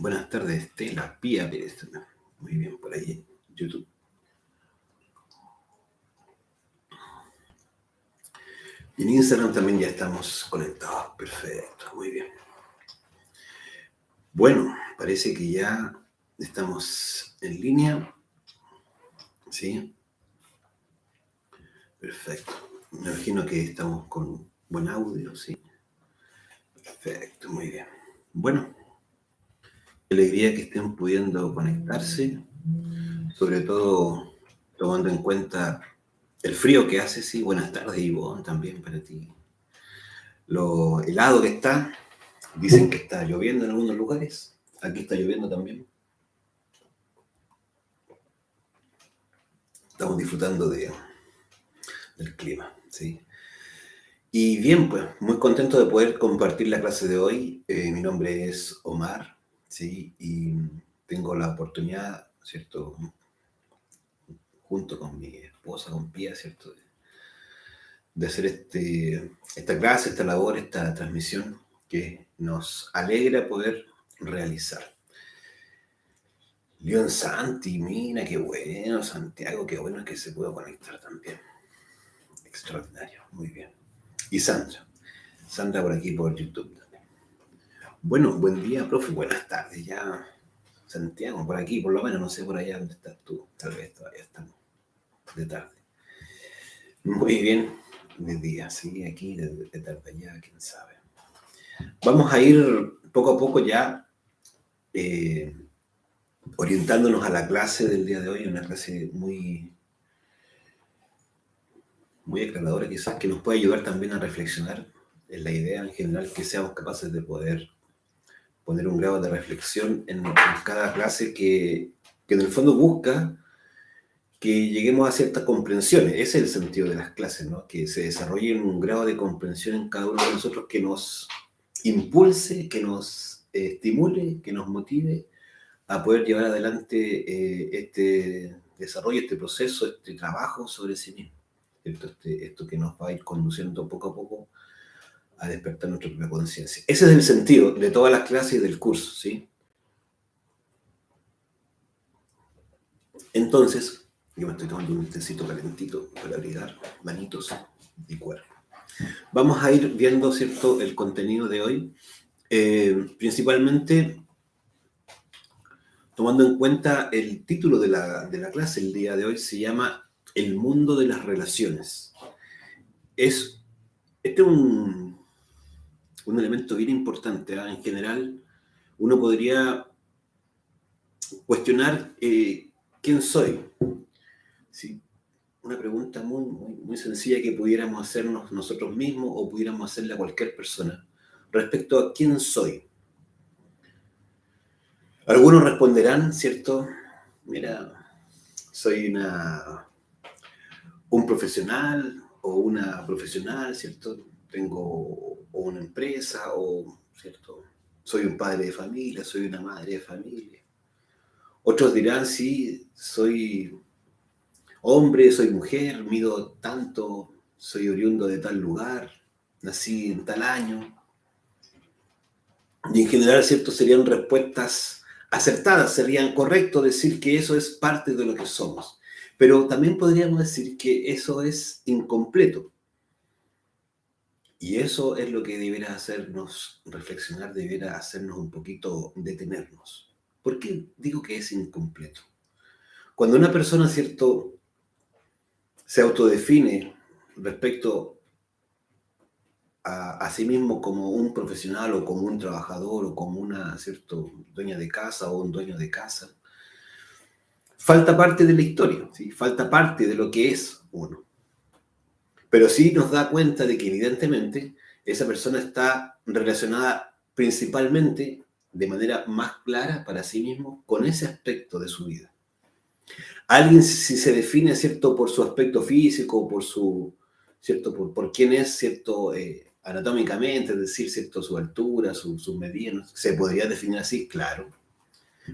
Buenas tardes, Estela Pía Pérez. Muy bien, por ahí en YouTube. Y en Instagram también ya estamos conectados. Perfecto, muy bien. Bueno, parece que ya estamos en línea. ¿Sí? Perfecto. Me imagino que estamos con buen audio, ¿sí? Perfecto, muy bien. Bueno, qué alegría que estén pudiendo conectarse, sobre todo tomando en cuenta el frío que hace, sí. Buenas tardes, Ivonne, también para ti. Lo helado que está, dicen que está lloviendo en algunos lugares, aquí está lloviendo también. Estamos disfrutando del clima, ¿sí? Y bien, pues, muy contento de poder compartir la clase de hoy. Mi nombre es Omar, ¿sí? Y tengo la oportunidad, ¿cierto? Junto con mi esposa, con Pía, ¿cierto? De hacer esta clase, esta labor, esta transmisión que nos alegra poder realizar. Leon Santi, mira, qué bueno, Santiago, qué bueno que se pueda conectar también. Extraordinario, muy bien. Y Sandra por aquí por YouTube también. Bueno, buen día, profe, buenas tardes ya. Santiago, por aquí, por lo menos, no sé por allá dónde estás tú, tal vez todavía estamos de tarde. Muy bien, de día, sí, aquí de tarde ya, quién sabe. Vamos a ir poco a poco ya orientándonos a la clase del día de hoy, una clase muy aclaradora quizás, que nos puede ayudar también a reflexionar en la idea en general, que seamos capaces de poder poner un grado de reflexión en cada clase que en el fondo busca que lleguemos a ciertas comprensiones. Ese es el sentido de las clases, ¿no? Que se desarrolle un grado de comprensión en cada uno de nosotros que nos impulse, que nos estimule, que nos motive a poder llevar adelante este desarrollo, este proceso, este trabajo sobre sí mismo. Esto que nos va a ir conduciendo poco a poco a despertar nuestra propia conciencia. Ese es el sentido de todas las clases y del curso, ¿sí? Entonces, yo me estoy tomando un tecito calentito para abrigar manitos y cuerpo. Vamos a ir viendo, ¿cierto?, el contenido de hoy, principalmente tomando en cuenta el título de la clase el día de hoy, se llama El mundo de las relaciones. Este es un elemento bien importante, ¿eh? En general, uno podría cuestionar quién soy. ¿Sí? Una pregunta muy sencilla que pudiéramos hacernos nosotros mismos o pudiéramos hacerle a cualquier persona respecto a quién soy. Algunos responderán, ¿cierto? Mira, soy un profesional o una profesional, ¿cierto? Tengo una empresa o, ¿cierto? Soy un padre de familia, soy una madre de familia. Otros dirán, sí, soy hombre, soy mujer, mido tanto, soy oriundo de tal lugar, nací en tal año. Y en general, ¿cierto? Serían respuestas acertadas, serían correcto decir que eso es parte de lo que somos. Pero también podríamos decir que eso es incompleto. Y eso es lo que debiera hacernos reflexionar, debiera hacernos un poquito detenernos. ¿Por qué digo que es incompleto? Cuando una persona, ¿cierto?, se autodefine respecto a sí mismo como un profesional o como un trabajador o como una, ¿cierto?, dueña de casa o un dueño de casa, falta parte de la historia, ¿sí? Falta parte de lo que es uno. Pero sí nos da cuenta de que evidentemente esa persona está relacionada principalmente de manera más clara para sí mismo con ese aspecto de su vida. Alguien si se define, ¿cierto?, por su aspecto físico, por su, ¿cierto?, por quién es, ¿cierto?, anatómicamente, es decir, ¿cierto?, su altura, sus medidas, se podría definir así, claro.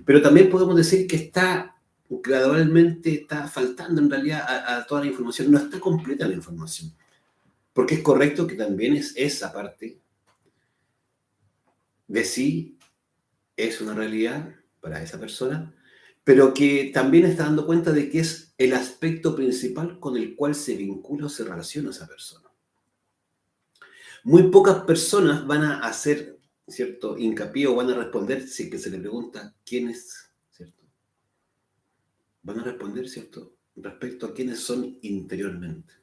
Pero también podemos decir que gradualmente está faltando en realidad a toda la información, no está completa la información. Porque es correcto que también es esa parte de sí es una realidad para esa persona, pero que también está dando cuenta de que es el aspecto principal con el cual se vincula o se relaciona esa persona. Muy pocas personas van a hacer, ¿cierto?, hincapié o van a responder si es que se le pregunta quién es, ¿cierto? Van a responder, ¿cierto?, respecto a quiénes son interiormente.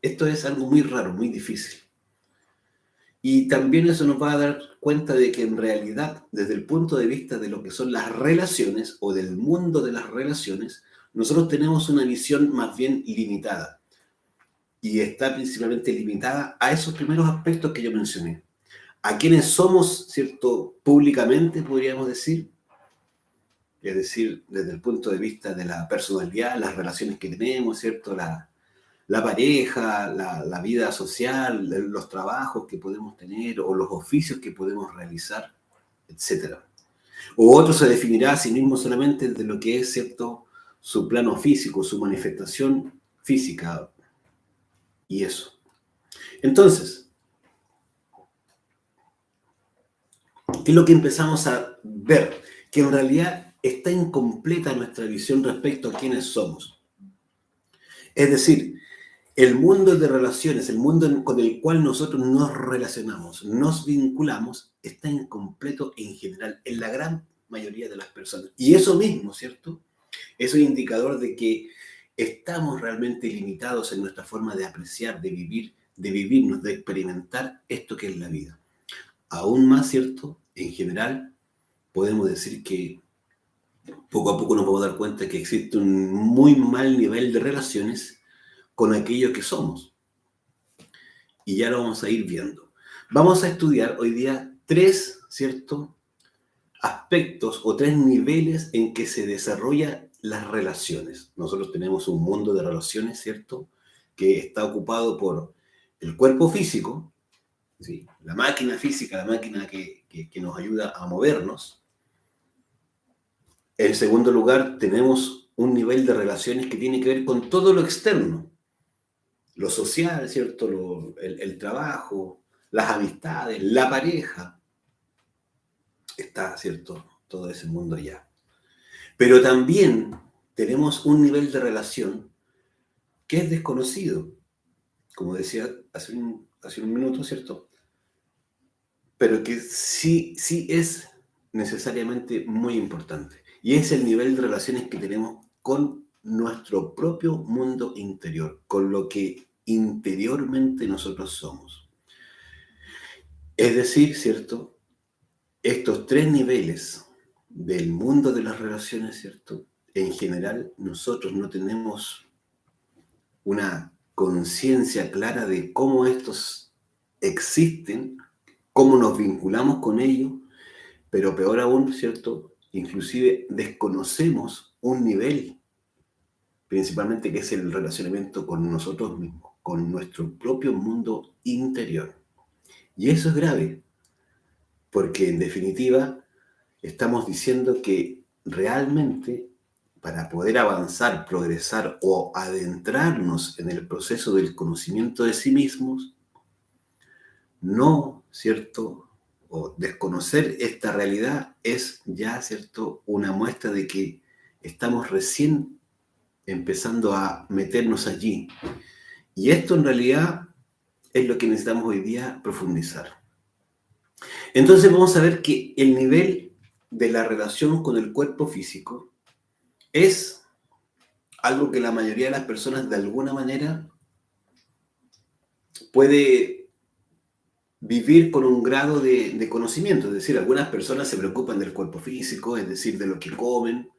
Esto es algo muy raro, muy difícil. Y también eso nos va a dar cuenta de que en realidad, desde el punto de vista de lo que son las relaciones o del mundo de las relaciones, nosotros tenemos una visión más bien limitada. Y está principalmente limitada a esos primeros aspectos que yo mencioné. A quienes somos, ¿cierto?, públicamente, podríamos decir, es decir, desde el punto de vista de la personalidad, las relaciones que tenemos, ¿cierto?, la pareja, la vida social, los trabajos que podemos tener o los oficios que podemos realizar, etcétera. O otro se definirá a sí mismo solamente de lo que es, ¿cierto?, su plano físico, su manifestación física y eso. Entonces, ¿qué es lo que empezamos a ver? Que en realidad está incompleta nuestra visión respecto a quiénes somos. Es decir, el mundo de relaciones, el mundo con el cual nosotros nos relacionamos, nos vinculamos, está incompleto en general, en la gran mayoría de las personas. Y eso mismo, ¿cierto? Es un indicador de que estamos realmente limitados en nuestra forma de apreciar, de vivirnos, de experimentar esto que es la vida. Aún más, ¿cierto? En general, podemos decir que poco a poco nos vamos a dar cuenta que existe un muy mal nivel de relaciones con aquello que somos. Y ya lo vamos a ir viendo. Vamos a estudiar hoy día tres, ¿cierto?, aspectos o tres niveles en que se desarrollan las relaciones. Nosotros tenemos un mundo de relaciones, ¿cierto?, que está ocupado por el cuerpo físico, ¿sí?, la máquina física, la máquina que nos ayuda a movernos. En segundo lugar, tenemos un nivel de relaciones que tiene que ver con todo lo externo, lo social, ¿cierto?, el trabajo, las amistades, la pareja. Está, ¿cierto?, todo ese mundo allá. Pero también tenemos un nivel de relación que es desconocido, como decía hace un minuto, ¿cierto? Pero que sí es necesariamente muy importante. Y es el nivel de relaciones que tenemos con nuestro propio mundo interior, con lo que interiormente nosotros somos. Es decir, ¿cierto?, estos tres niveles del mundo de las relaciones, ¿cierto?, en general nosotros no tenemos una conciencia clara de cómo estos existen, cómo nos vinculamos con ellos, pero peor aún, ¿cierto?, inclusive desconocemos un nivel, principalmente que es el relacionamiento con nosotros mismos, con nuestro propio mundo interior. Y eso es grave, porque en definitiva estamos diciendo que realmente para poder avanzar, progresar o adentrarnos en el proceso del conocimiento de sí mismos, no, ¿cierto?, o desconocer esta realidad es ya, ¿cierto?, una muestra de que estamos recién empezando a meternos allí. Y esto en realidad es lo que necesitamos hoy día profundizar. Entonces vamos a ver que el nivel de la relación con el cuerpo físico es algo que la mayoría de las personas de alguna manera puede vivir con un grado de conocimiento. Es decir, algunas personas se preocupan del cuerpo físico, es decir, de lo que comen,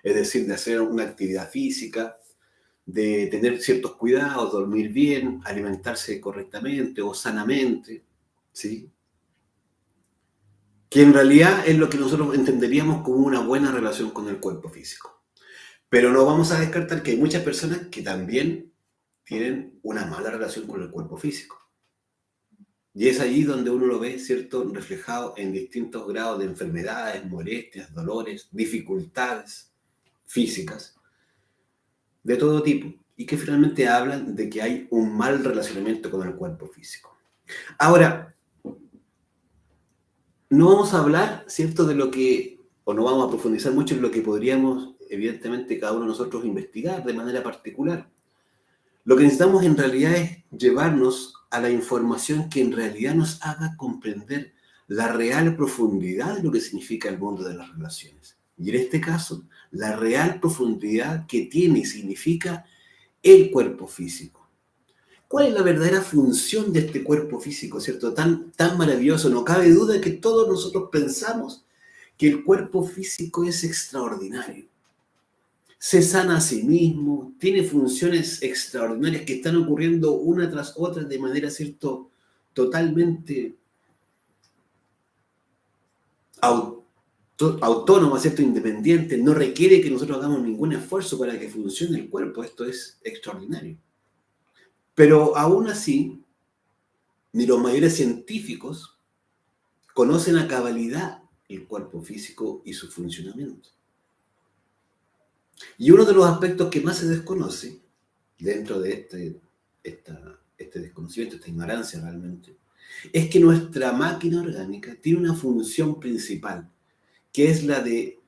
es decir, de hacer una actividad física, de tener ciertos cuidados, dormir bien, alimentarse correctamente o sanamente, ¿sí?, que en realidad es lo que nosotros entenderíamos como una buena relación con el cuerpo físico. Pero no vamos a descartar que hay muchas personas que también tienen una mala relación con el cuerpo físico. Y es allí donde uno lo ve, ¿cierto?, reflejado en distintos grados de enfermedades, molestias, dolores, dificultades físicas, de todo tipo, y que finalmente hablan de que hay un mal relacionamiento con el cuerpo físico. Ahora, No vamos a hablar, ¿cierto?, de lo que, o no vamos a profundizar mucho en lo que podríamos, evidentemente, cada uno de nosotros investigar de manera particular. Lo que necesitamos en realidad es llevarnos a la información que en realidad nos haga comprender la real profundidad de lo que significa el mundo de las relaciones. Y en este caso, la real profundidad que tiene y significa el cuerpo físico. ¿Cuál es la verdadera función de este cuerpo físico, cierto? Tan maravilloso. No cabe duda que todos nosotros pensamos que el cuerpo físico es extraordinario. Se sana a sí mismo, tiene funciones extraordinarias que están ocurriendo una tras otra de manera, cierto, totalmente autónoma, cierto, independiente. No requiere que nosotros hagamos ningún esfuerzo para que funcione el cuerpo. Esto es extraordinario. Pero aún así, ni los mayores científicos conocen a cabalidad el cuerpo físico y su funcionamiento. Y uno de los aspectos que más se desconoce dentro de este desconocimiento, esta ignorancia realmente, es que nuestra máquina orgánica tiene una función principal, que es la de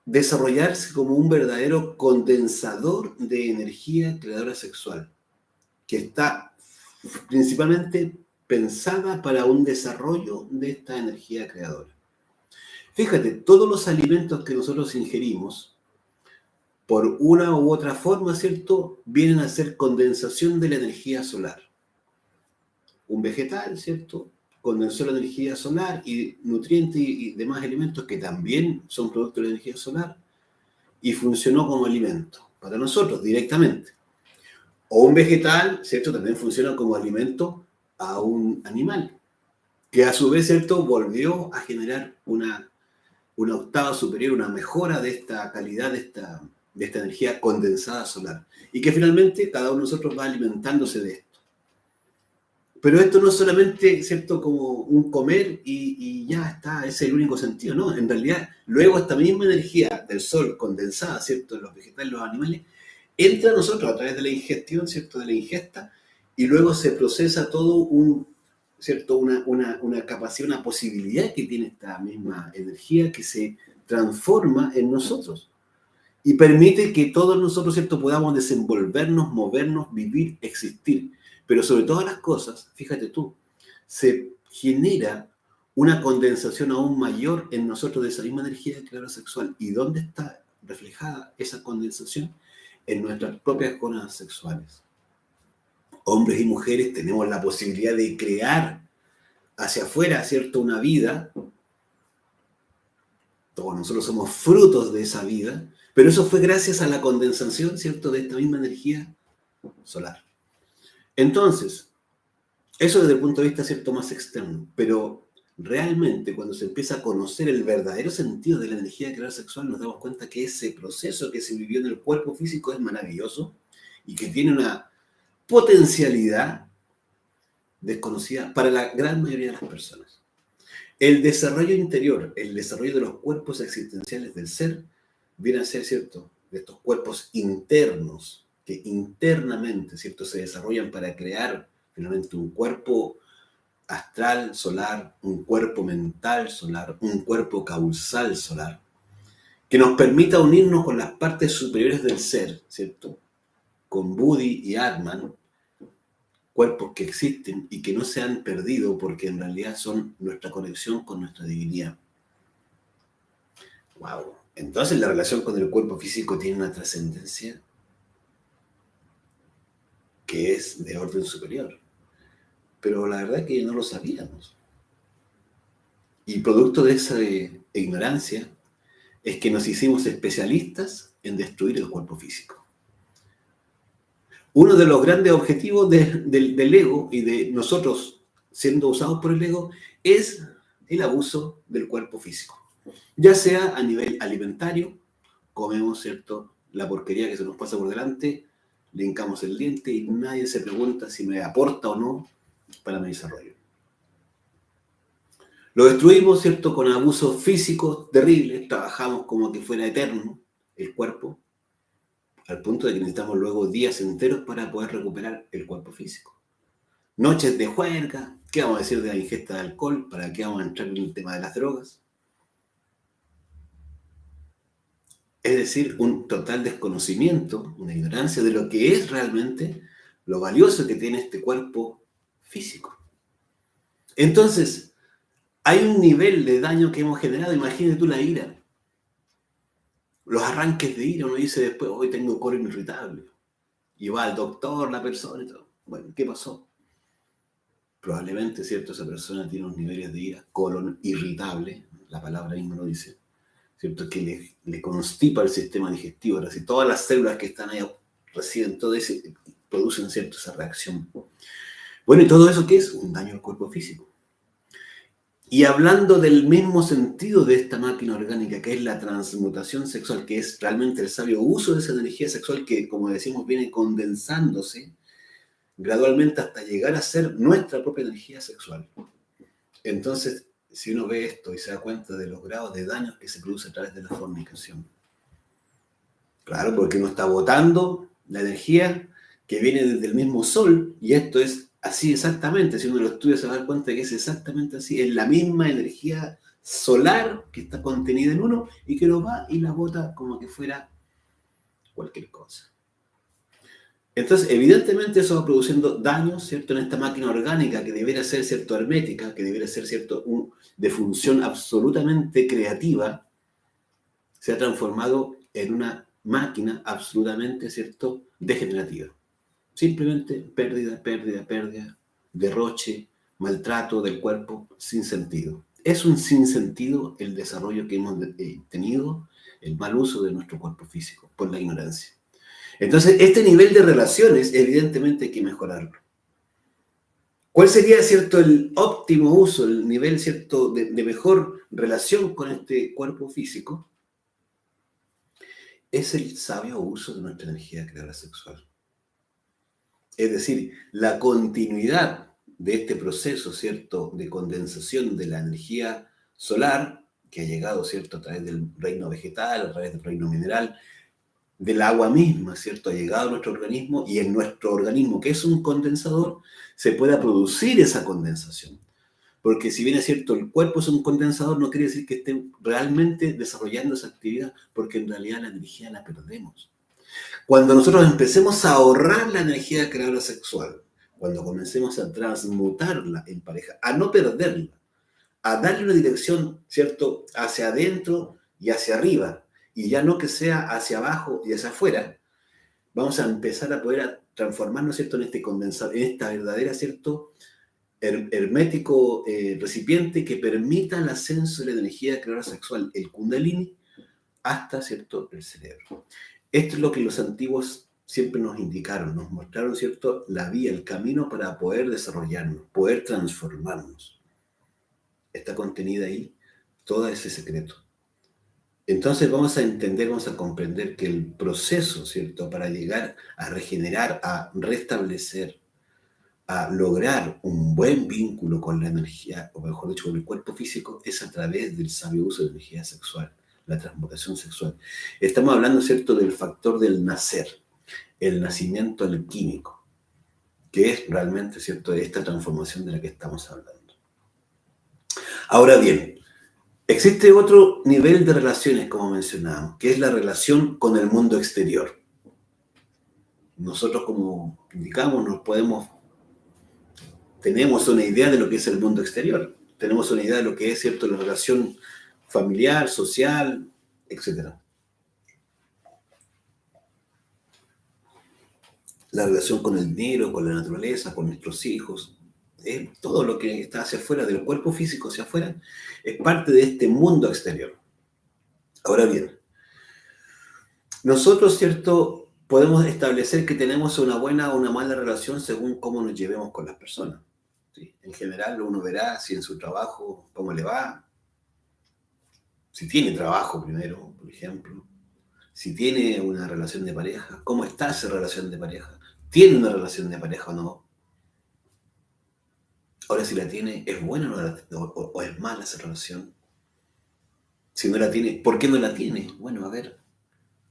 desarrollarse como un verdadero condensador de energía creadora sexual, que está principalmente pensada para un desarrollo de esta energía creadora. Fíjate, todos los alimentos que nosotros ingerimos, por una u otra forma, ¿cierto?, vienen a ser condensación de la energía solar. Un vegetal, ¿cierto?, condensó la energía solar y nutrientes y demás elementos que también son producto de la energía solar y funcionó como alimento para nosotros directamente. O un vegetal, ¿cierto?, también funciona como alimento a un animal, que a su vez, ¿cierto?, volvió a generar una octava superior, una mejora de esta calidad, de esta energía condensada solar. Y que finalmente cada uno de nosotros va alimentándose de esto. Pero esto no es solamente, ¿cierto?, como un comer y ya está, ese es el único sentido, ¿no? En realidad, luego esta misma energía del sol condensada, ¿cierto?, en los vegetales, los animales, entra a nosotros a través de la ingestión, ¿cierto?, de la ingesta, y luego se procesa todo ¿cierto?, una capacidad, una posibilidad que tiene esta misma energía que se transforma en nosotros y permite que todos nosotros, ¿cierto?, podamos desenvolvernos, movernos, vivir, existir. Pero sobre todas las cosas, fíjate tú, se genera una condensación aún mayor en nosotros de esa misma energía creadora sexual. ¿Y dónde está reflejada esa condensación? En nuestras propias gónadas sexuales. Hombres y mujeres tenemos la posibilidad de crear hacia afuera, ¿cierto?, una vida. Todos nosotros somos frutos de esa vida, pero eso fue gracias a la condensación, ¿cierto?, de esta misma energía solar. Entonces, eso desde el punto de vista, ¿cierto?, más externo, pero realmente cuando se empieza a conocer el verdadero sentido de la energía creadora sexual, nos damos cuenta que ese proceso que se vivió en el cuerpo físico es maravilloso y que tiene una potencialidad desconocida para la gran mayoría de las personas. El desarrollo interior, el desarrollo de los cuerpos existenciales del ser, viene a ser, ¿cierto?, de estos cuerpos internos que internamente, ¿cierto?, se desarrollan para crear finalmente un cuerpo astral solar, un cuerpo mental solar, un cuerpo causal solar, que nos permita unirnos con las partes superiores del ser, ¿cierto?, con Budi y Atman, cuerpos que existen y que no se han perdido porque en realidad son nuestra conexión con nuestra divinidad. ¡Wow! Entonces la relación con el cuerpo físico tiene una trascendencia que es de orden superior. Pero la verdad es que no lo sabíamos. Y producto de esa ignorancia es que nos hicimos especialistas en destruir el cuerpo físico. Uno de los grandes objetivos del ego y de nosotros siendo usados por el ego es el abuso del cuerpo físico. Ya sea a nivel alimentario, comemos, ¿cierto?, la porquería que se nos pasa por delante, le hincamos el diente y nadie se pregunta si me aporta o no para mi desarrollo. Lo destruimos, ¿cierto?, con abusos físicos terribles, trabajamos como que fuera eterno el cuerpo, al punto de que necesitamos luego días enteros para poder recuperar el cuerpo físico. Noches de juerga, ¿Qué vamos a decir de la ingesta de alcohol? ¿Para qué vamos a entrar en el tema de las drogas? Es decir, un total desconocimiento, una ignorancia de lo que es realmente lo valioso que tiene este cuerpo físico. Entonces, hay un nivel de daño que hemos generado. Imagínate tú la ira. Los arranques de ira, uno dice después, hoy tengo colon irritable. Y va al doctor la persona y todo. Bueno, ¿qué pasó? Probablemente, ¿cierto? Esa persona tiene unos niveles de ira, colon irritable, la palabra misma lo dice, ¿cierto? Que le constipa el sistema digestivo. Ahora, si todas las células que están ahí reciben todo eso, producen, ¿cierto? Esa reacción. Bueno, ¿y todo eso qué es? Un daño al cuerpo físico. Y hablando del mismo sentido de esta máquina orgánica, que es la transmutación sexual, que es realmente el sabio uso de esa energía sexual que, como decimos, viene condensándose gradualmente hasta llegar a ser nuestra propia energía sexual. Entonces, si uno ve esto y se da cuenta de los grados de daños que se produce a través de la fornicación. Claro, porque uno está botando la energía que viene desde el mismo sol, y esto es así exactamente. Si uno lo estudia se va a dar cuenta que es exactamente así. Es la misma energía solar que está contenida en uno y que lo va y la bota como que fuera cualquier cosa. Entonces, evidentemente eso va produciendo daños, ¿cierto?, en esta máquina orgánica que debería ser, ¿cierto?, hermética, que debería ser, ¿cierto?, de función absolutamente creativa, se ha transformado en una máquina absolutamente, ¿cierto?, degenerativa. Simplemente pérdida, pérdida, pérdida, derroche, maltrato del cuerpo sin sentido. Es un sinsentido el desarrollo que hemos tenido, el mal uso de nuestro cuerpo físico por la ignorancia. Entonces, este nivel de relaciones, evidentemente hay que mejorarlo. ¿Cuál sería, cierto, el óptimo uso, el nivel, cierto, de mejor relación con este cuerpo físico? Es el sabio uso de nuestra energía creadora sexual. Es decir, la continuidad de este proceso, ¿cierto?, de condensación de la energía solar, que ha llegado, ¿cierto?, a través del reino vegetal, a través del reino mineral, del agua misma, ¿cierto?, ha llegado a nuestro organismo, y en nuestro organismo, que es un condensador, se pueda producir esa condensación. Porque si bien es cierto, el cuerpo es un condensador, no quiere decir que esté realmente desarrollando esa actividad, porque en realidad la energía la perdemos. Cuando nosotros empecemos a ahorrar la energía creadora sexual, cuando comencemos a transmutarla en pareja, a no perderla, a darle una dirección, ¿cierto?, hacia adentro y hacia arriba, y ya no que sea hacia abajo y hacia afuera, vamos a empezar a poder transformarnos, ¿cierto?, en este condensador, en esta verdadera, ¿cierto?, hermético recipiente que permita el ascenso de la energía creadora sexual, el kundalini, hasta, ¿cierto?, el cerebro. Esto es lo que los antiguos siempre nos indicaron, nos mostraron, ¿cierto?, la vía, el camino para poder desarrollarnos, poder transformarnos. Está contenida ahí todo ese secreto. Entonces vamos a entender, vamos a comprender que el proceso, ¿cierto?, para llegar a regenerar, a restablecer, a lograr un buen vínculo con la energía, o mejor dicho, con el cuerpo físico, es a través del sabio uso de la energía sexual, la transmutación sexual. Estamos hablando, ¿cierto?, del factor del nacer, el nacimiento alquímico, que es realmente, ¿cierto?, esta transformación de la que estamos hablando. Ahora bien, existe otro nivel de relaciones, como mencionábamos, que es la relación con el mundo exterior. Nosotros, como indicamos, tenemos una idea de lo que es el mundo exterior, tenemos una idea de lo que es, ¿cierto?, la relación familiar, social, etc. La relación con el dinero, con la naturaleza, con nuestros hijos, todo lo que está hacia afuera, del cuerpo físico hacia afuera, es parte de este mundo exterior. Ahora bien, nosotros, ¿cierto?, podemos establecer que tenemos una buena o una mala relación según cómo nos llevemos con las personas. ¿Sí? En general, uno verá si en su trabajo, cómo le va, si tiene trabajo primero, por ejemplo, si tiene una relación de pareja, cómo está esa relación de pareja, tiene una relación de pareja o no. Ahora, si la tiene, ¿es buena o es mala esa relación? Si no la tiene, ¿por qué no la tiene? Bueno, a ver,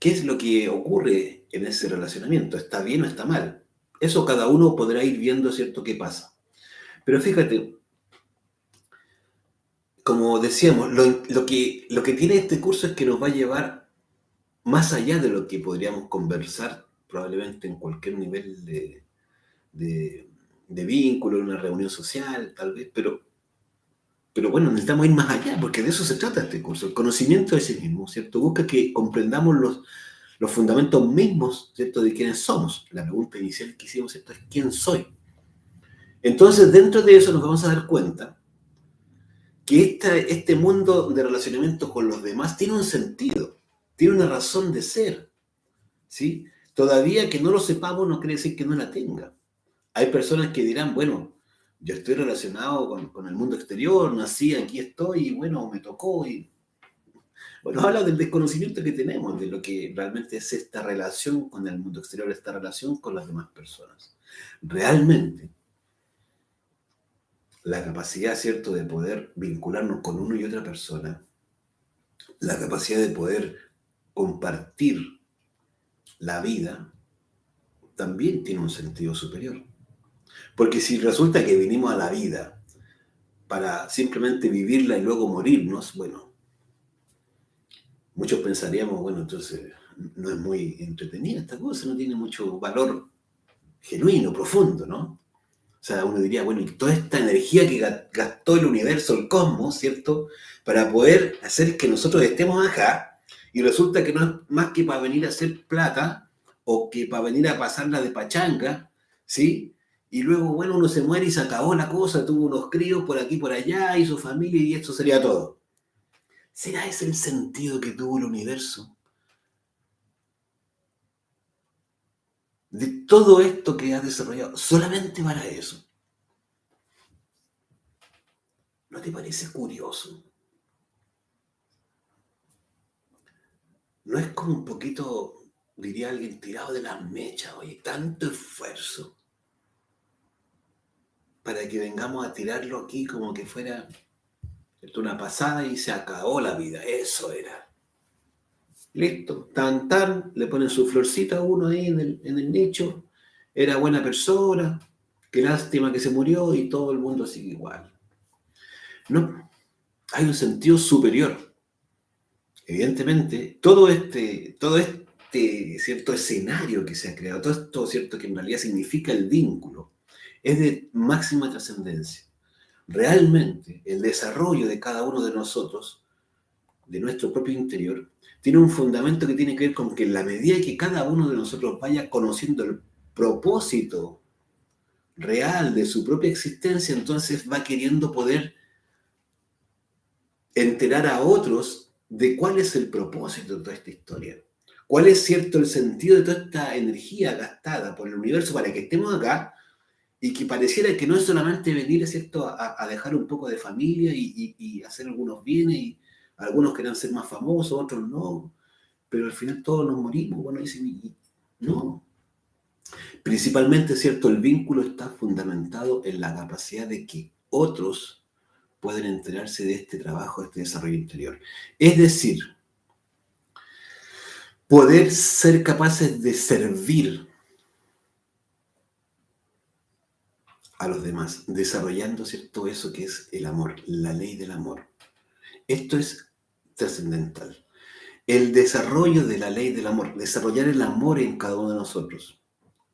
¿qué es lo que ocurre en ese relacionamiento? ¿Está bien o está mal? Eso cada uno podrá ir viendo, ¿cierto?, qué pasa. Pero fíjate, como decíamos, lo que tiene este curso es que nos va a llevar más allá de lo que podríamos conversar probablemente en cualquier nivel de, de vínculo, en una reunión social, tal vez, pero bueno, necesitamos ir más allá, porque de eso se trata este curso, el conocimiento de sí mismo, ¿cierto? Busca que comprendamos los fundamentos mismos, ¿cierto?, de quiénes somos. La pregunta inicial que hicimos, ¿cierto?, es ¿quién soy? Entonces, dentro de eso nos vamos a dar cuenta que este mundo de relacionamiento con los demás tiene un sentido, tiene una razón de ser, ¿sí? Todavía que no lo sepamos no quiere decir que no la tenga. Hay personas que dirán, bueno, yo estoy relacionado con el mundo exterior, nací, aquí estoy, y bueno, me tocó. Y bueno, habla del desconocimiento que tenemos de lo que realmente es esta relación con el mundo exterior, esta relación con las demás personas. Realmente, la capacidad, ¿cierto?, de poder vincularnos con uno y otra persona, la capacidad de poder compartir la vida, también tiene un sentido superior. Porque si resulta que vinimos a la vida para simplemente vivirla y luego morirnos, bueno, muchos pensaríamos, bueno, entonces no es muy entretenida esta cosa, no tiene mucho valor genuino, profundo, ¿no? O sea, uno diría, bueno, y toda esta energía que gastó el universo, el cosmos, ¿cierto?, para poder hacer que nosotros estemos acá, y resulta que no es más que para venir a hacer plata, o que para venir a pasarla de pachanga, ¿sí? Y luego, bueno, uno se muere y se acabó la cosa, tuvo unos críos por aquí, por allá, y su familia, y esto sería todo. ¿Será ese el sentido que tuvo el universo? De todo esto que ha desarrollado, solamente para eso. ¿No te parece curioso? ¿No es como un poquito, diría alguien, tirado de las mechas, oye, tanto esfuerzo para que vengamos a tirarlo aquí como que fuera, ¿cierto?, una pasada y se acabó la vida? Eso era. Listo, tan tan, le ponen su florcita a uno ahí en el nicho, era buena persona, qué lástima que se murió y todo el mundo sigue igual. No, hay un sentido superior. Evidentemente, todo este cierto escenario que se ha creado, todo esto cierto que en realidad significa el vínculo, es de máxima trascendencia. Realmente, el desarrollo de cada uno de nosotros, de nuestro propio interior, tiene un fundamento que tiene que ver con que en la medida que cada uno de nosotros vaya conociendo el propósito real de su propia existencia, entonces va queriendo poder enterar a otros de cuál es el propósito de toda esta historia. ¿Cuál es, cierto, el sentido de toda esta energía gastada por el universo para que estemos acá y que pareciera que no es solamente venir, ¿cierto?, a dejar un poco de familia y hacer algunos bienes, y algunos quieran ser más famosos, otros no, pero al final todos nos morimos, bueno, no. Principalmente, ¿cierto?, el vínculo está fundamentado en la capacidad de que otros pueden enterarse de este trabajo, de este desarrollo interior. Es decir, poder ser capaces de servir a los demás, desarrollando, ¿cierto?, eso que es el amor, la ley del amor. Esto es trascendental. El desarrollo de la ley del amor, desarrollar el amor en cada uno de nosotros.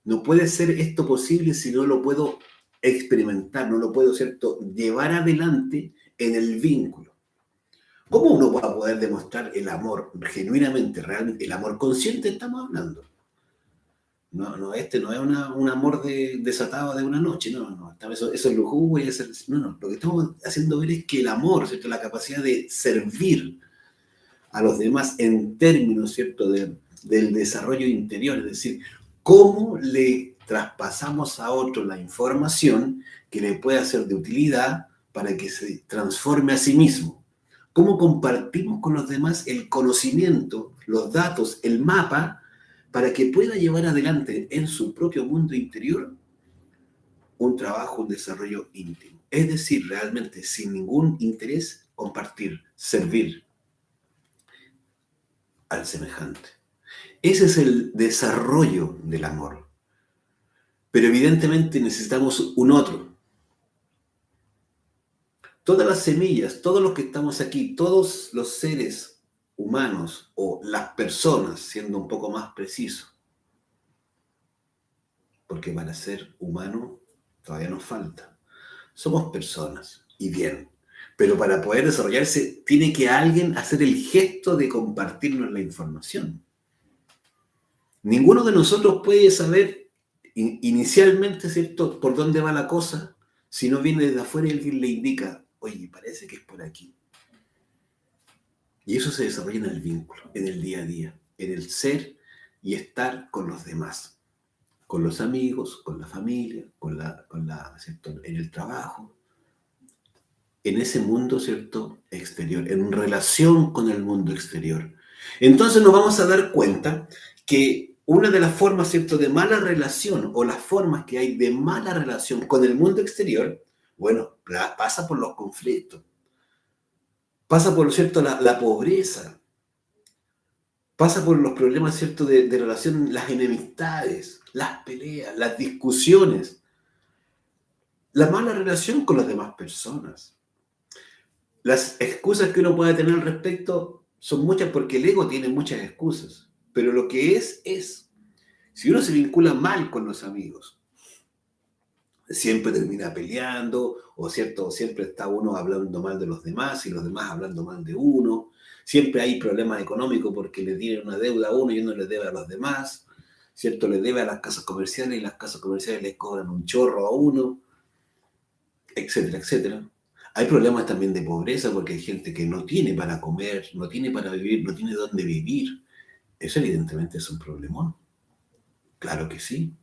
No puede ser esto posible si no lo puedo experimentar, no lo puedo, ¿cierto?, llevar adelante en el vínculo. ¿Cómo uno va a poder demostrar el amor genuinamente, realmente, el amor consciente estamos hablando? No, no, este no es un amor desatado de una noche, no, eso es lujuria, no, lo que estamos haciendo ver es que el amor, ¿cierto?, la capacidad de servir a los demás en términos, ¿cierto?, del desarrollo interior, es decir, cómo le traspasamos a otro la información que le pueda ser de utilidad para que se transforme a sí mismo. Cómo compartimos con los demás el conocimiento, los datos, el mapa, para que pueda llevar adelante en su propio mundo interior un trabajo, un desarrollo íntimo. Es decir, realmente sin ningún interés, compartir, servir al semejante. Ese es el desarrollo del amor. Pero evidentemente necesitamos un otro. Todas las semillas, todos los que estamos aquí, todos los seres humanos o las personas, siendo un poco más preciso, porque para ser humano todavía nos falta. Somos personas, y bien, pero para poder desarrollarse tiene que alguien hacer el gesto de compartirnos la información. Ninguno de nosotros puede saber inicialmente, ¿cierto?, por dónde va la cosa, si no viene desde afuera y alguien le indica, oye, parece que es por aquí. Y eso se desarrolla en el vínculo, en el día a día, en el ser y estar con los demás, con los amigos, con la familia, ¿cierto?, en el trabajo, en ese mundo, ¿cierto?, exterior, en relación con el mundo exterior. Entonces nos vamos a dar cuenta que una de las formas, ¿cierto?, de mala relación o las formas que hay de mala relación con el mundo exterior, bueno, pasa por los conflictos, pasa por, ¿cierto?, la pobreza, pasa por los problemas, ¿cierto?, de relación, las enemistades, las peleas, las discusiones, la mala relación con las demás personas. Las excusas que uno puede tener al respecto son muchas porque el ego tiene muchas excusas, pero lo que es. Si uno se vincula mal con los amigos, siempre termina peleando, o cierto, siempre está uno hablando mal de los demás y los demás hablando mal de uno. Siempre hay problemas económicos porque le tienen una deuda a uno y uno le debe a los demás. ¿Cierto? Le debe a las casas comerciales y las casas comerciales le cobran un chorro a uno, etcétera, etcétera. Hay problemas también de pobreza porque hay gente que no tiene para comer, no tiene para vivir, no tiene dónde vivir. Eso evidentemente es un problemón. Claro que sí.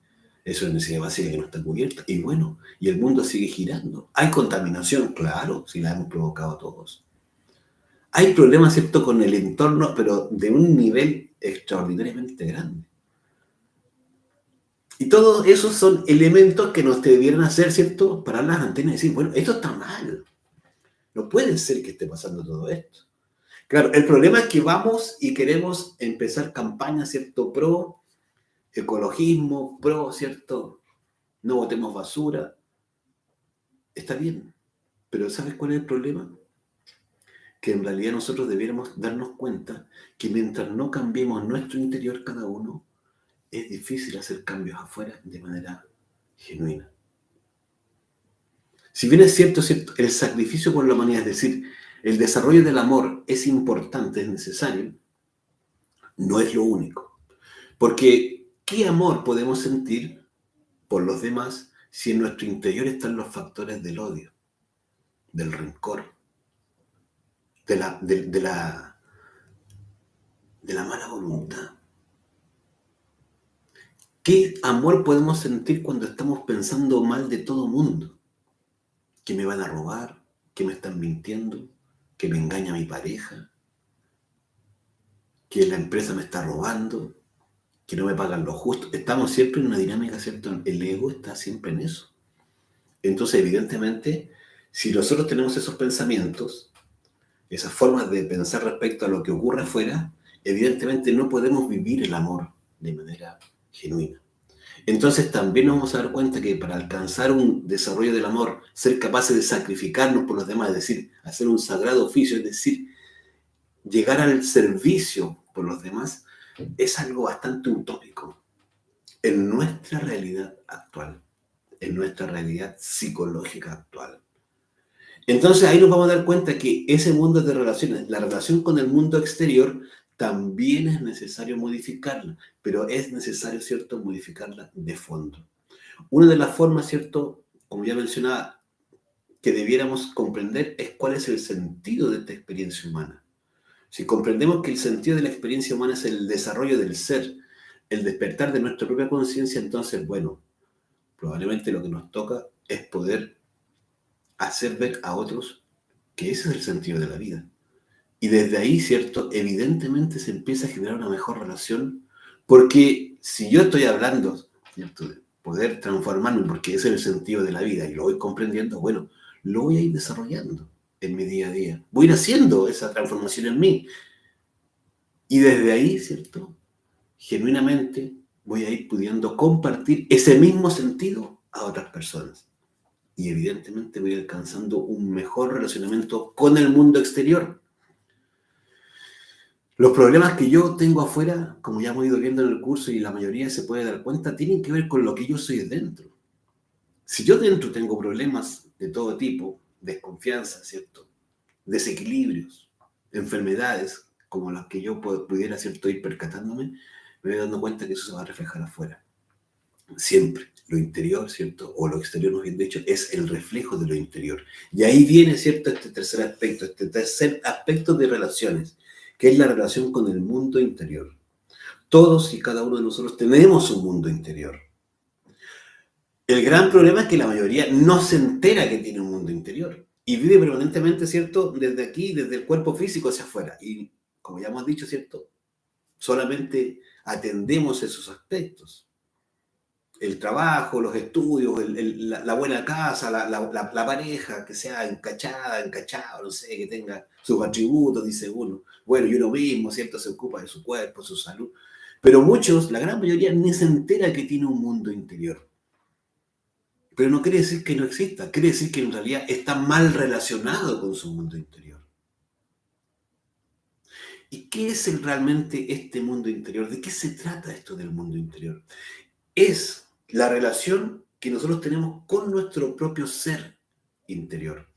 Eso es necesidad básica que no está cubierta. Y bueno, y el mundo sigue girando. Hay contaminación, claro, si la hemos provocado todos. Hay problemas, ¿cierto?, con el entorno, pero de un nivel extraordinariamente grande. Y todos esos son elementos que nos debieran hacer, ¿cierto?, parar las antenas y decir, bueno, esto está mal. No puede ser que esté pasando todo esto. Claro, el problema es que vamos y queremos empezar campañas, ¿cierto?, pro ecologismo, pro, ¿cierto?, no botemos basura. Está bien, pero ¿sabes cuál es el problema? Que en realidad nosotros debiéramos darnos cuenta que mientras no cambiemos nuestro interior cada uno, es difícil hacer cambios afuera de manera genuina. Si bien es cierto, el sacrificio por la humanidad, es decir, el desarrollo del amor es importante, es necesario, no es lo único. Porque, ¿qué amor podemos sentir por los demás si en nuestro interior están los factores del odio, del rencor, de la mala voluntad? ¿Qué amor podemos sentir cuando estamos pensando mal de todo mundo? Que me van a robar, que me están mintiendo, que me engaña mi pareja, que la empresa me está robando, que no me pagan lo justo. Estamos siempre en una dinámica, ¿cierto? El ego está siempre en eso. Entonces, evidentemente, si nosotros tenemos esos pensamientos, esas formas de pensar respecto a lo que ocurre afuera, evidentemente no podemos vivir el amor de manera genuina. Entonces también nos vamos a dar cuenta que para alcanzar un desarrollo del amor, ser capaces de sacrificarnos por los demás, es decir, hacer un sagrado oficio, es decir, llegar al servicio por los demás, es algo bastante utópico en nuestra realidad actual, en nuestra realidad psicológica actual. Entonces ahí nos vamos a dar cuenta que ese mundo de relaciones, la relación con el mundo exterior, también es necesario modificarla, pero es necesario, ¿cierto?, modificarla de fondo. Una de las formas, ¿cierto?, como ya mencionaba, que debiéramos comprender es cuál es el sentido de esta experiencia humana. Si comprendemos que el sentido de la experiencia humana es el desarrollo del ser, el despertar de nuestra propia conciencia, entonces, bueno, probablemente lo que nos toca es poder hacer ver a otros que ese es el sentido de la vida. Y desde ahí, ¿cierto?, evidentemente se empieza a generar una mejor relación, porque si yo estoy hablando, ¿cierto?, de poder transformarme, porque ese es el sentido de la vida, y lo voy comprendiendo, bueno, lo voy a ir desarrollando en mi día a día. Voy a ir haciendo esa transformación en mí. Y desde ahí, ¿cierto?, genuinamente voy a ir pudiendo compartir ese mismo sentido a otras personas. y evidentemente voy alcanzando un mejor relacionamiento con el mundo exterior. Los problemas que yo tengo afuera, como ya hemos ido viendo en el curso y la mayoría se puede dar cuenta, tienen que ver con lo que yo soy dentro. Si yo dentro tengo problemas de todo tipo, desconfianza, ¿cierto? Desequilibrios, enfermedades, como las que yo pudiera, ¿cierto?, ir percatándome, me voy dando cuenta que eso se va a reflejar afuera. Siempre lo interior, ¿cierto? O lo exterior, más bien dicho, es el reflejo de lo interior. Y ahí viene, ¿cierto?, este tercer aspecto de relaciones, que es la relación con el mundo interior. Todos y cada uno de nosotros tenemos un mundo interior. El gran problema es que la mayoría no se entera que tiene un mundo interior y vive permanentemente, ¿cierto?, desde aquí, desde el cuerpo físico hacia afuera. Y como ya hemos dicho, ¿cierto?, solamente atendemos esos aspectos. El trabajo, los estudios, la buena casa, la pareja, que sea encachada, encachado, no sé, que tenga sus atributos, dice uno. Bueno, y uno mismo, ¿cierto?, se ocupa de su cuerpo, su salud. Pero muchos, la gran mayoría, ni se entera que tiene un mundo interior. Pero no quiere decir que no exista, quiere decir que en realidad está mal relacionado con su mundo interior. ¿Y qué es realmente este mundo interior? ¿De qué se trata esto del mundo interior? Es la relación que nosotros tenemos con nuestro propio ser interior,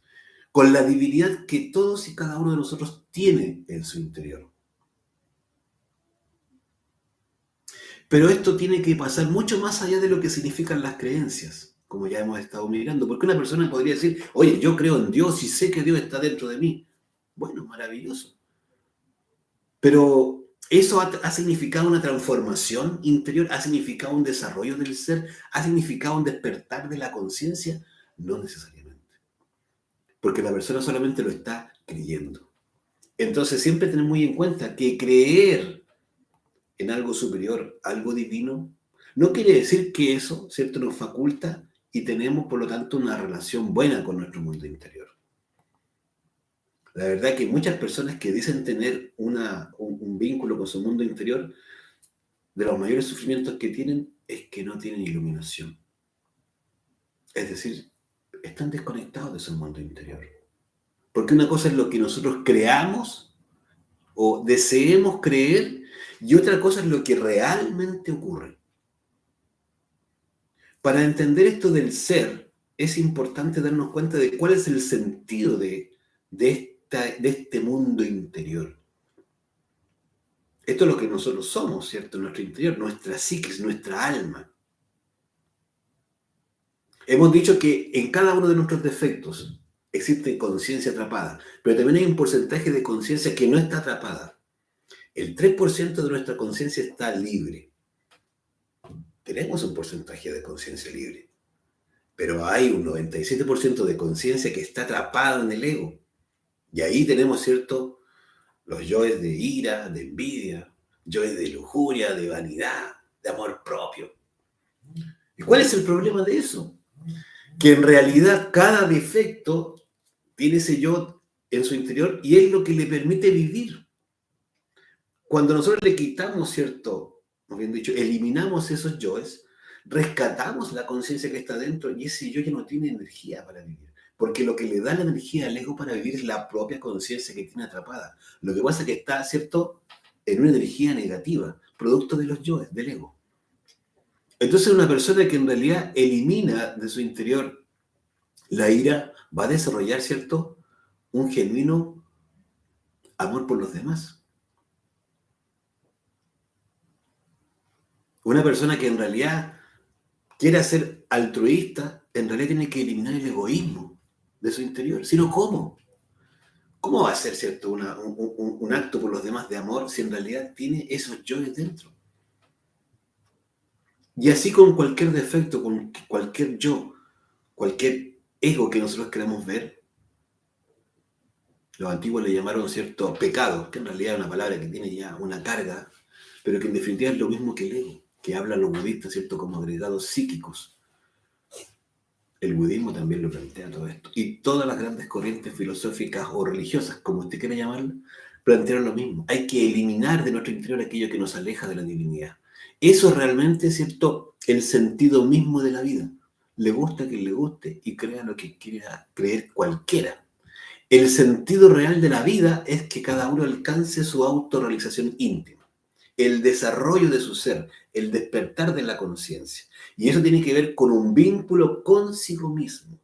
con la divinidad que todos y cada uno de nosotros tiene en su interior. Pero esto tiene que pasar mucho más allá de lo que significan las creencias, como ya hemos estado mirando, porque una persona podría decir, oye, yo creo en Dios y sé que Dios está dentro de mí. Bueno, maravilloso. Pero ¿eso ha significado una transformación interior? ¿Ha significado un desarrollo del ser? ¿Ha significado un despertar de la conciencia? No necesariamente. Porque la persona solamente lo está creyendo. Entonces siempre tener muy en cuenta que creer en algo superior, algo divino, no quiere decir que eso, ¿cierto?, nos faculta y tenemos, por lo tanto, una relación buena con nuestro mundo interior. La verdad que muchas personas que dicen tener un vínculo con su mundo interior, de los mayores sufrimientos que tienen es que no tienen iluminación. Es decir, están desconectados de su mundo interior. Porque una cosa es lo que nosotros creamos o deseemos creer y otra cosa es lo que realmente ocurre. Para entender esto del ser, es importante darnos cuenta de cuál es el sentido de este mundo interior. Esto es lo que nosotros somos, ¿cierto? Nuestro interior, nuestra psiquis, nuestra alma. Hemos dicho que en cada uno de nuestros defectos existe conciencia atrapada, pero también hay un porcentaje de conciencia que no está atrapada. El 3% de nuestra conciencia está libre. Tenemos un porcentaje de conciencia libre, pero hay un 97% de conciencia que está atrapada en el ego. Y ahí tenemos, ¿cierto?, los yoes de ira, de envidia, yoes de lujuria, de vanidad, de amor propio. ¿Y cuál es el problema de eso? Que en realidad cada defecto tiene ese yo en su interior y es lo que le permite vivir. Cuando nosotros le quitamos, ¿cierto?, más bien dicho, eliminamos esos yoes, rescatamos la conciencia que está dentro y ese yo ya no tiene energía para vivir. Porque lo que le da la energía al ego para vivir es la propia conciencia que tiene atrapada. Lo que pasa es que está, ¿cierto?, en una energía negativa, producto de los yoes, del ego. Entonces una persona que en realidad elimina de su interior la ira va a desarrollar, ¿cierto?, un genuino amor por los demás. Una persona que en realidad quiere ser altruista, en realidad tiene que eliminar el egoísmo de su interior. Si no, ¿cómo? ¿Cómo va a ser, cierto, un acto por los demás de amor si en realidad tiene esos yoes dentro? Y así con cualquier defecto, con cualquier yo, cualquier ego que nosotros queramos ver, los antiguos le llamaron, cierto, pecado, que en realidad es una palabra que tiene ya una carga, pero que en definitiva es lo mismo que el ego, que hablan los budistas, cierto, como agregados psíquicos. El budismo también lo plantea todo esto. Y todas las grandes corrientes filosóficas o religiosas, como usted quiera llamarlo, plantearon lo mismo. Hay que eliminar de nuestro interior aquello que nos aleja de la divinidad. Eso es realmente, ¿cierto?, el sentido mismo de la vida. le gusta a quien le guste y crea lo que quiera creer cualquiera. El sentido real de la vida es que cada uno alcance su autorrealización íntima, el desarrollo de su ser, el despertar de la conciencia. Y eso tiene que ver con un vínculo consigo mismo,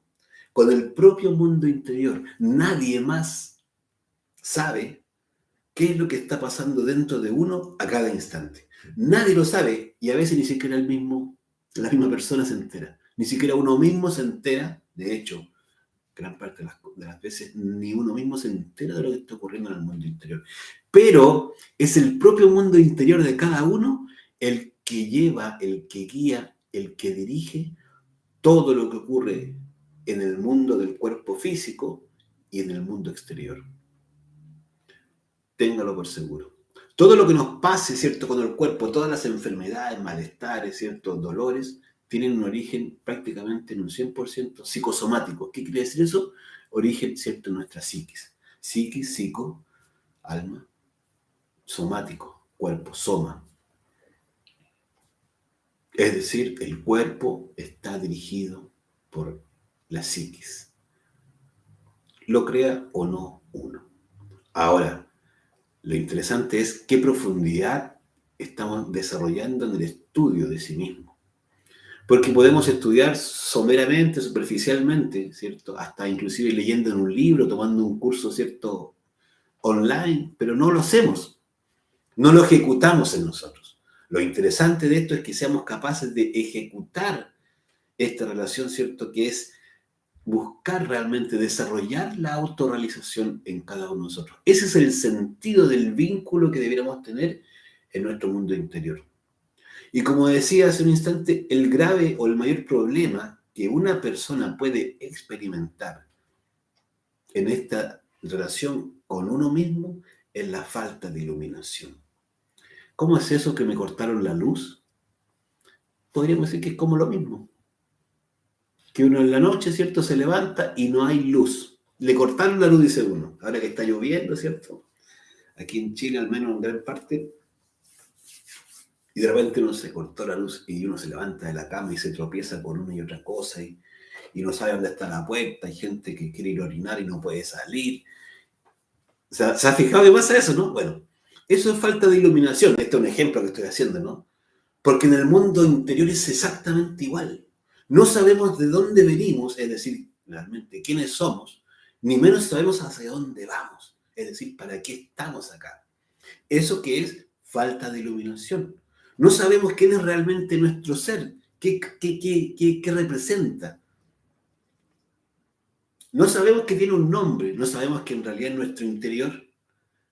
con el propio mundo interior. Nadie más sabe qué es lo que está pasando dentro de uno a cada instante. Nadie lo sabe y a veces ni siquiera la misma persona se entera. Ni siquiera uno mismo se entera. De hecho, gran parte de las veces ni uno mismo se entera de lo que está ocurriendo en el mundo interior. Pero es el propio mundo interior de cada uno el que lleva, el que guía, el que dirige todo lo que ocurre en el mundo del cuerpo físico y en el mundo exterior. Téngalo por seguro. Todo lo que nos pase, ¿cierto?, con el cuerpo, todas las enfermedades, malestares, ¿cierto?, dolores, tienen un origen prácticamente en un 100% psicosomático. ¿Qué quiere decir eso? Origen, ¿cierto?, en nuestra psiquis. Psiquis, psico, alma, somático, cuerpo, soma. Es decir, el cuerpo está dirigido por la psiquis. Lo crea o no uno. Ahora, lo interesante es qué profundidad estamos desarrollando en el estudio de sí mismo. Porque podemos estudiar someramente, superficialmente, ¿cierto? Hasta inclusive leyendo en un libro, tomando un curso, ¿cierto?, online, pero no lo hacemos, no lo ejecutamos en nosotros. Lo interesante de esto es que seamos capaces de ejecutar esta relación, ¿cierto?, que es buscar realmente desarrollar la autorrealización en cada uno de nosotros. Ese es el sentido del vínculo que deberíamos tener en nuestro mundo interior. Y como decía hace un instante, el grave o el mayor problema que una persona puede experimentar en esta relación con uno mismo es la falta de iluminación. ¿Cómo es eso que me cortaron la luz? Podríamos decir que es como lo mismo. Que uno en la noche, ¿cierto?, se levanta y no hay luz. Le cortaron la luz, dice uno. Ahora que está lloviendo, ¿cierto? Aquí en Chile, al menos en gran parte, y de repente uno se cortó la luz y uno se levanta de la cama y se tropieza con una y otra cosa y no sabe dónde está la puerta. Hay gente que quiere ir a orinar y no puede salir. ¿Se ha fijado que pasa eso, no? Bueno, eso es falta de iluminación. Este es un ejemplo que estoy haciendo, ¿no? Porque en el mundo interior es exactamente igual. No sabemos de dónde venimos, es decir, realmente quiénes somos, ni menos sabemos hacia dónde vamos, es decir, para qué estamos acá. Eso que es falta de iluminación. No sabemos quién es realmente nuestro ser, qué representa. No sabemos que tiene un nombre, no sabemos que en realidad en nuestro interior,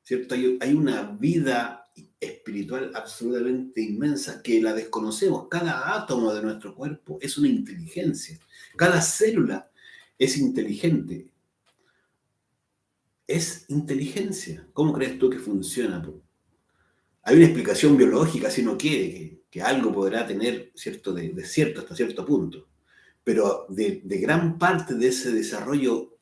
¿cierto?, hay una vida espiritual absolutamente inmensa que la desconocemos. Cada átomo de nuestro cuerpo es una inteligencia. Cada célula es inteligente. Es inteligencia. ¿Cómo crees tú que funciona? Hay una explicación biológica, si uno quiere, que algo podrá tener, ¿cierto?, de cierto hasta cierto punto. Pero de gran parte de ese desarrollo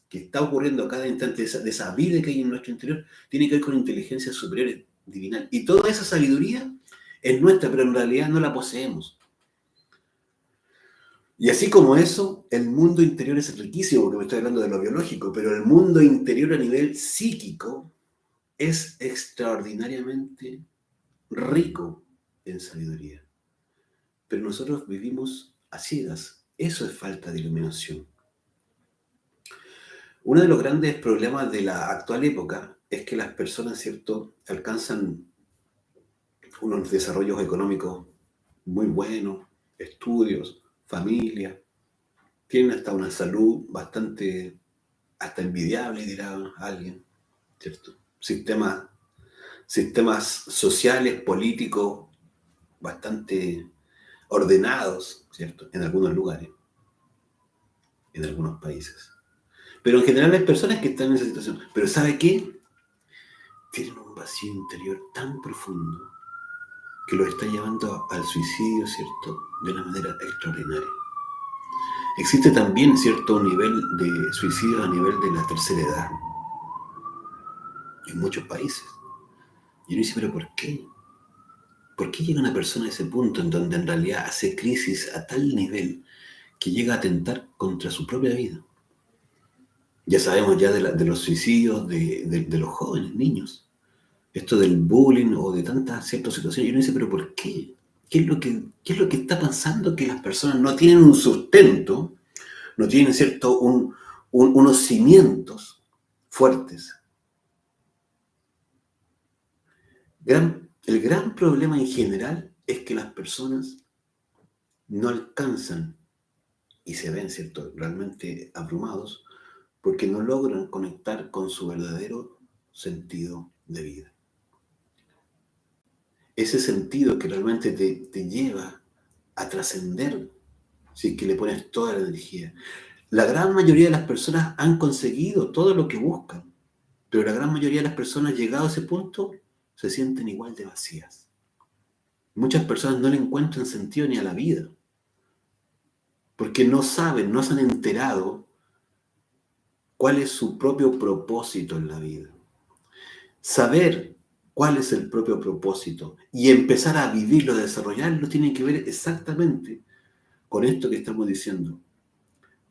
que está ocurriendo a cada instante, de esa vida que hay en nuestro interior, tiene que ver con inteligencias superiores, divinal. Y toda esa sabiduría es nuestra, pero en realidad no la poseemos. Y así como eso, el mundo interior es riquísimo, porque me estoy hablando de lo biológico, pero el mundo interior a nivel psíquico es extraordinariamente rico en sabiduría. Pero nosotros vivimos a ciegas. Eso es falta de iluminación. Uno de los grandes problemas de la actual época es que las personas, ¿cierto?, alcanzan unos desarrollos económicos muy buenos, estudios, familia, tienen hasta una salud bastante, hasta envidiable, dirá alguien, ¿cierto? Sistemas sociales, políticos, bastante ordenados, ¿cierto?, en algunos lugares, en algunos países. Pero en general hay personas que están en esa situación. Pero ¿sabe qué? Tienen un vacío interior tan profundo que los está llevando al suicidio, ¿cierto?, de una manera extraordinaria. Existe también cierto nivel de suicidio a nivel de la tercera edad en muchos países. Y uno dice, ¿pero por qué? ¿Por qué llega una persona a ese punto en donde en realidad hace crisis a tal nivel que llega a atentar contra su propia vida. Ya sabemos ya de los suicidios de los jóvenes, niños. Esto del bullying o de tantas ciertas situaciones. Y uno dice, ¿pero por qué? ¿Qué es lo que está pasando que las personas no tienen un sustento, no tienen unos cimientos fuertes? El gran problema en general es que las personas no alcanzan y se ven, ¿cierto?, realmente abrumados porque no logran conectar con su verdadero sentido de vida. Ese sentido que realmente te lleva a trascender, si es que le pones toda la energía. La gran mayoría de las personas han conseguido todo lo que buscan, pero la gran mayoría de las personas, llegado a ese punto, se sienten igual de vacías. Muchas personas no le encuentran sentido ni a la vida, porque no saben, no se han enterado cuál es su propio propósito en la vida. Saber cuál es el propio propósito y empezar a vivirlo, a desarrollarlo, tiene que ver exactamente con esto que estamos diciendo.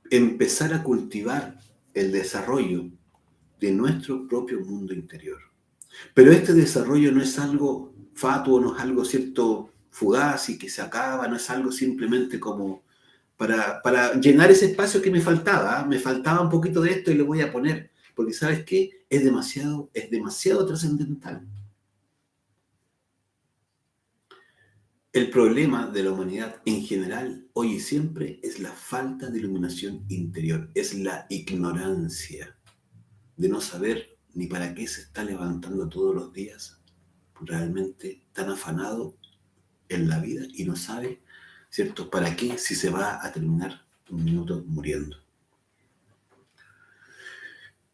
Empezar a cultivar el desarrollo de nuestro propio mundo interior. Pero este desarrollo no es algo fatuo, no es algo cierto fugaz y que se acaba, no es algo simplemente como para llenar ese espacio que me faltaba. Me faltaba un poquito de esto y le voy a poner, porque ¿sabes qué? Es demasiado trascendental. El problema de la humanidad en general, hoy y siempre, es la falta de iluminación interior, es la ignorancia de no saber ni para qué se está levantando todos los días, realmente tan afanado en la vida y no sabe, ¿cierto?, para qué, si se va a terminar un minuto muriendo.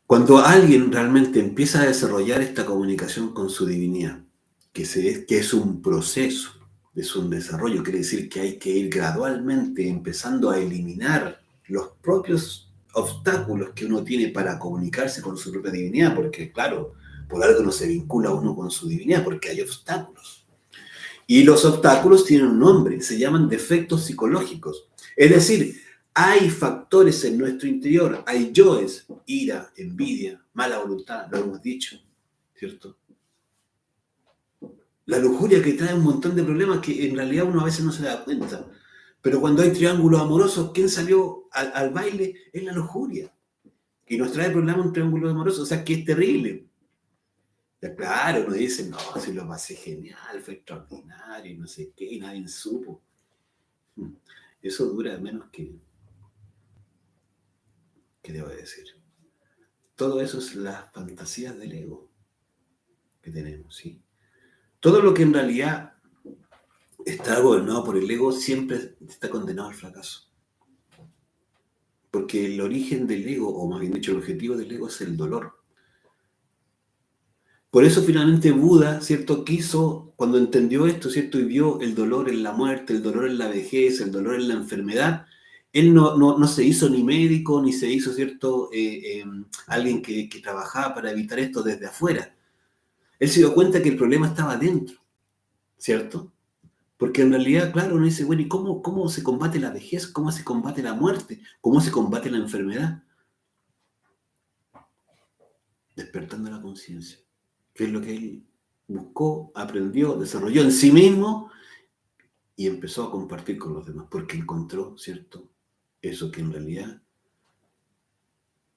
Cuando alguien realmente empieza a desarrollar esta comunicación con su divinidad, que es un proceso, es un desarrollo, quiere decir que hay que ir gradualmente empezando a eliminar los propios obstáculos que uno tiene para comunicarse con su propia divinidad, porque claro, por algo no se vincula uno con su divinidad, porque hay obstáculos. Y los obstáculos tienen un nombre, se llaman defectos psicológicos. Es decir, hay factores en nuestro interior, hay yoes, ira, envidia, mala voluntad, lo hemos dicho, ¿cierto? La lujuria que trae un montón de problemas que en realidad uno a veces no se da cuenta. Pero cuando hay triángulos amorosos, ¿quién salió al baile? Es la lujuria. Y nos trae problemas un triángulo amoroso, o sea, que es terrible. Ya, claro, uno dice, no, si lo pasé genial, fue extraordinario, y no sé qué, y nadie supo. Eso dura menos ¿qué debo decir? Todo eso es las fantasías del ego que tenemos, ¿sí? Todo lo que en realidad está gobernado por el ego siempre está condenado al fracaso. Porque el origen del ego, o más bien dicho, el objetivo del ego es el dolor. Por eso finalmente Buda, ¿cierto?, quiso, cuando entendió esto, ¿cierto?, y vio el dolor en la muerte, el dolor en la vejez, el dolor en la enfermedad, él no se hizo ni médico, ni se hizo, ¿cierto?, alguien que trabajaba para evitar esto desde afuera. Él se dio cuenta que el problema estaba dentro, ¿cierto? Porque en realidad, claro, uno dice, bueno, ¿y cómo se combate la vejez? ¿Cómo se combate la muerte? ¿Cómo se combate la enfermedad? Despertando la conciencia, que es lo que él buscó, aprendió, desarrolló en sí mismo y empezó a compartir con los demás, porque encontró, ¿cierto?, eso que en realidad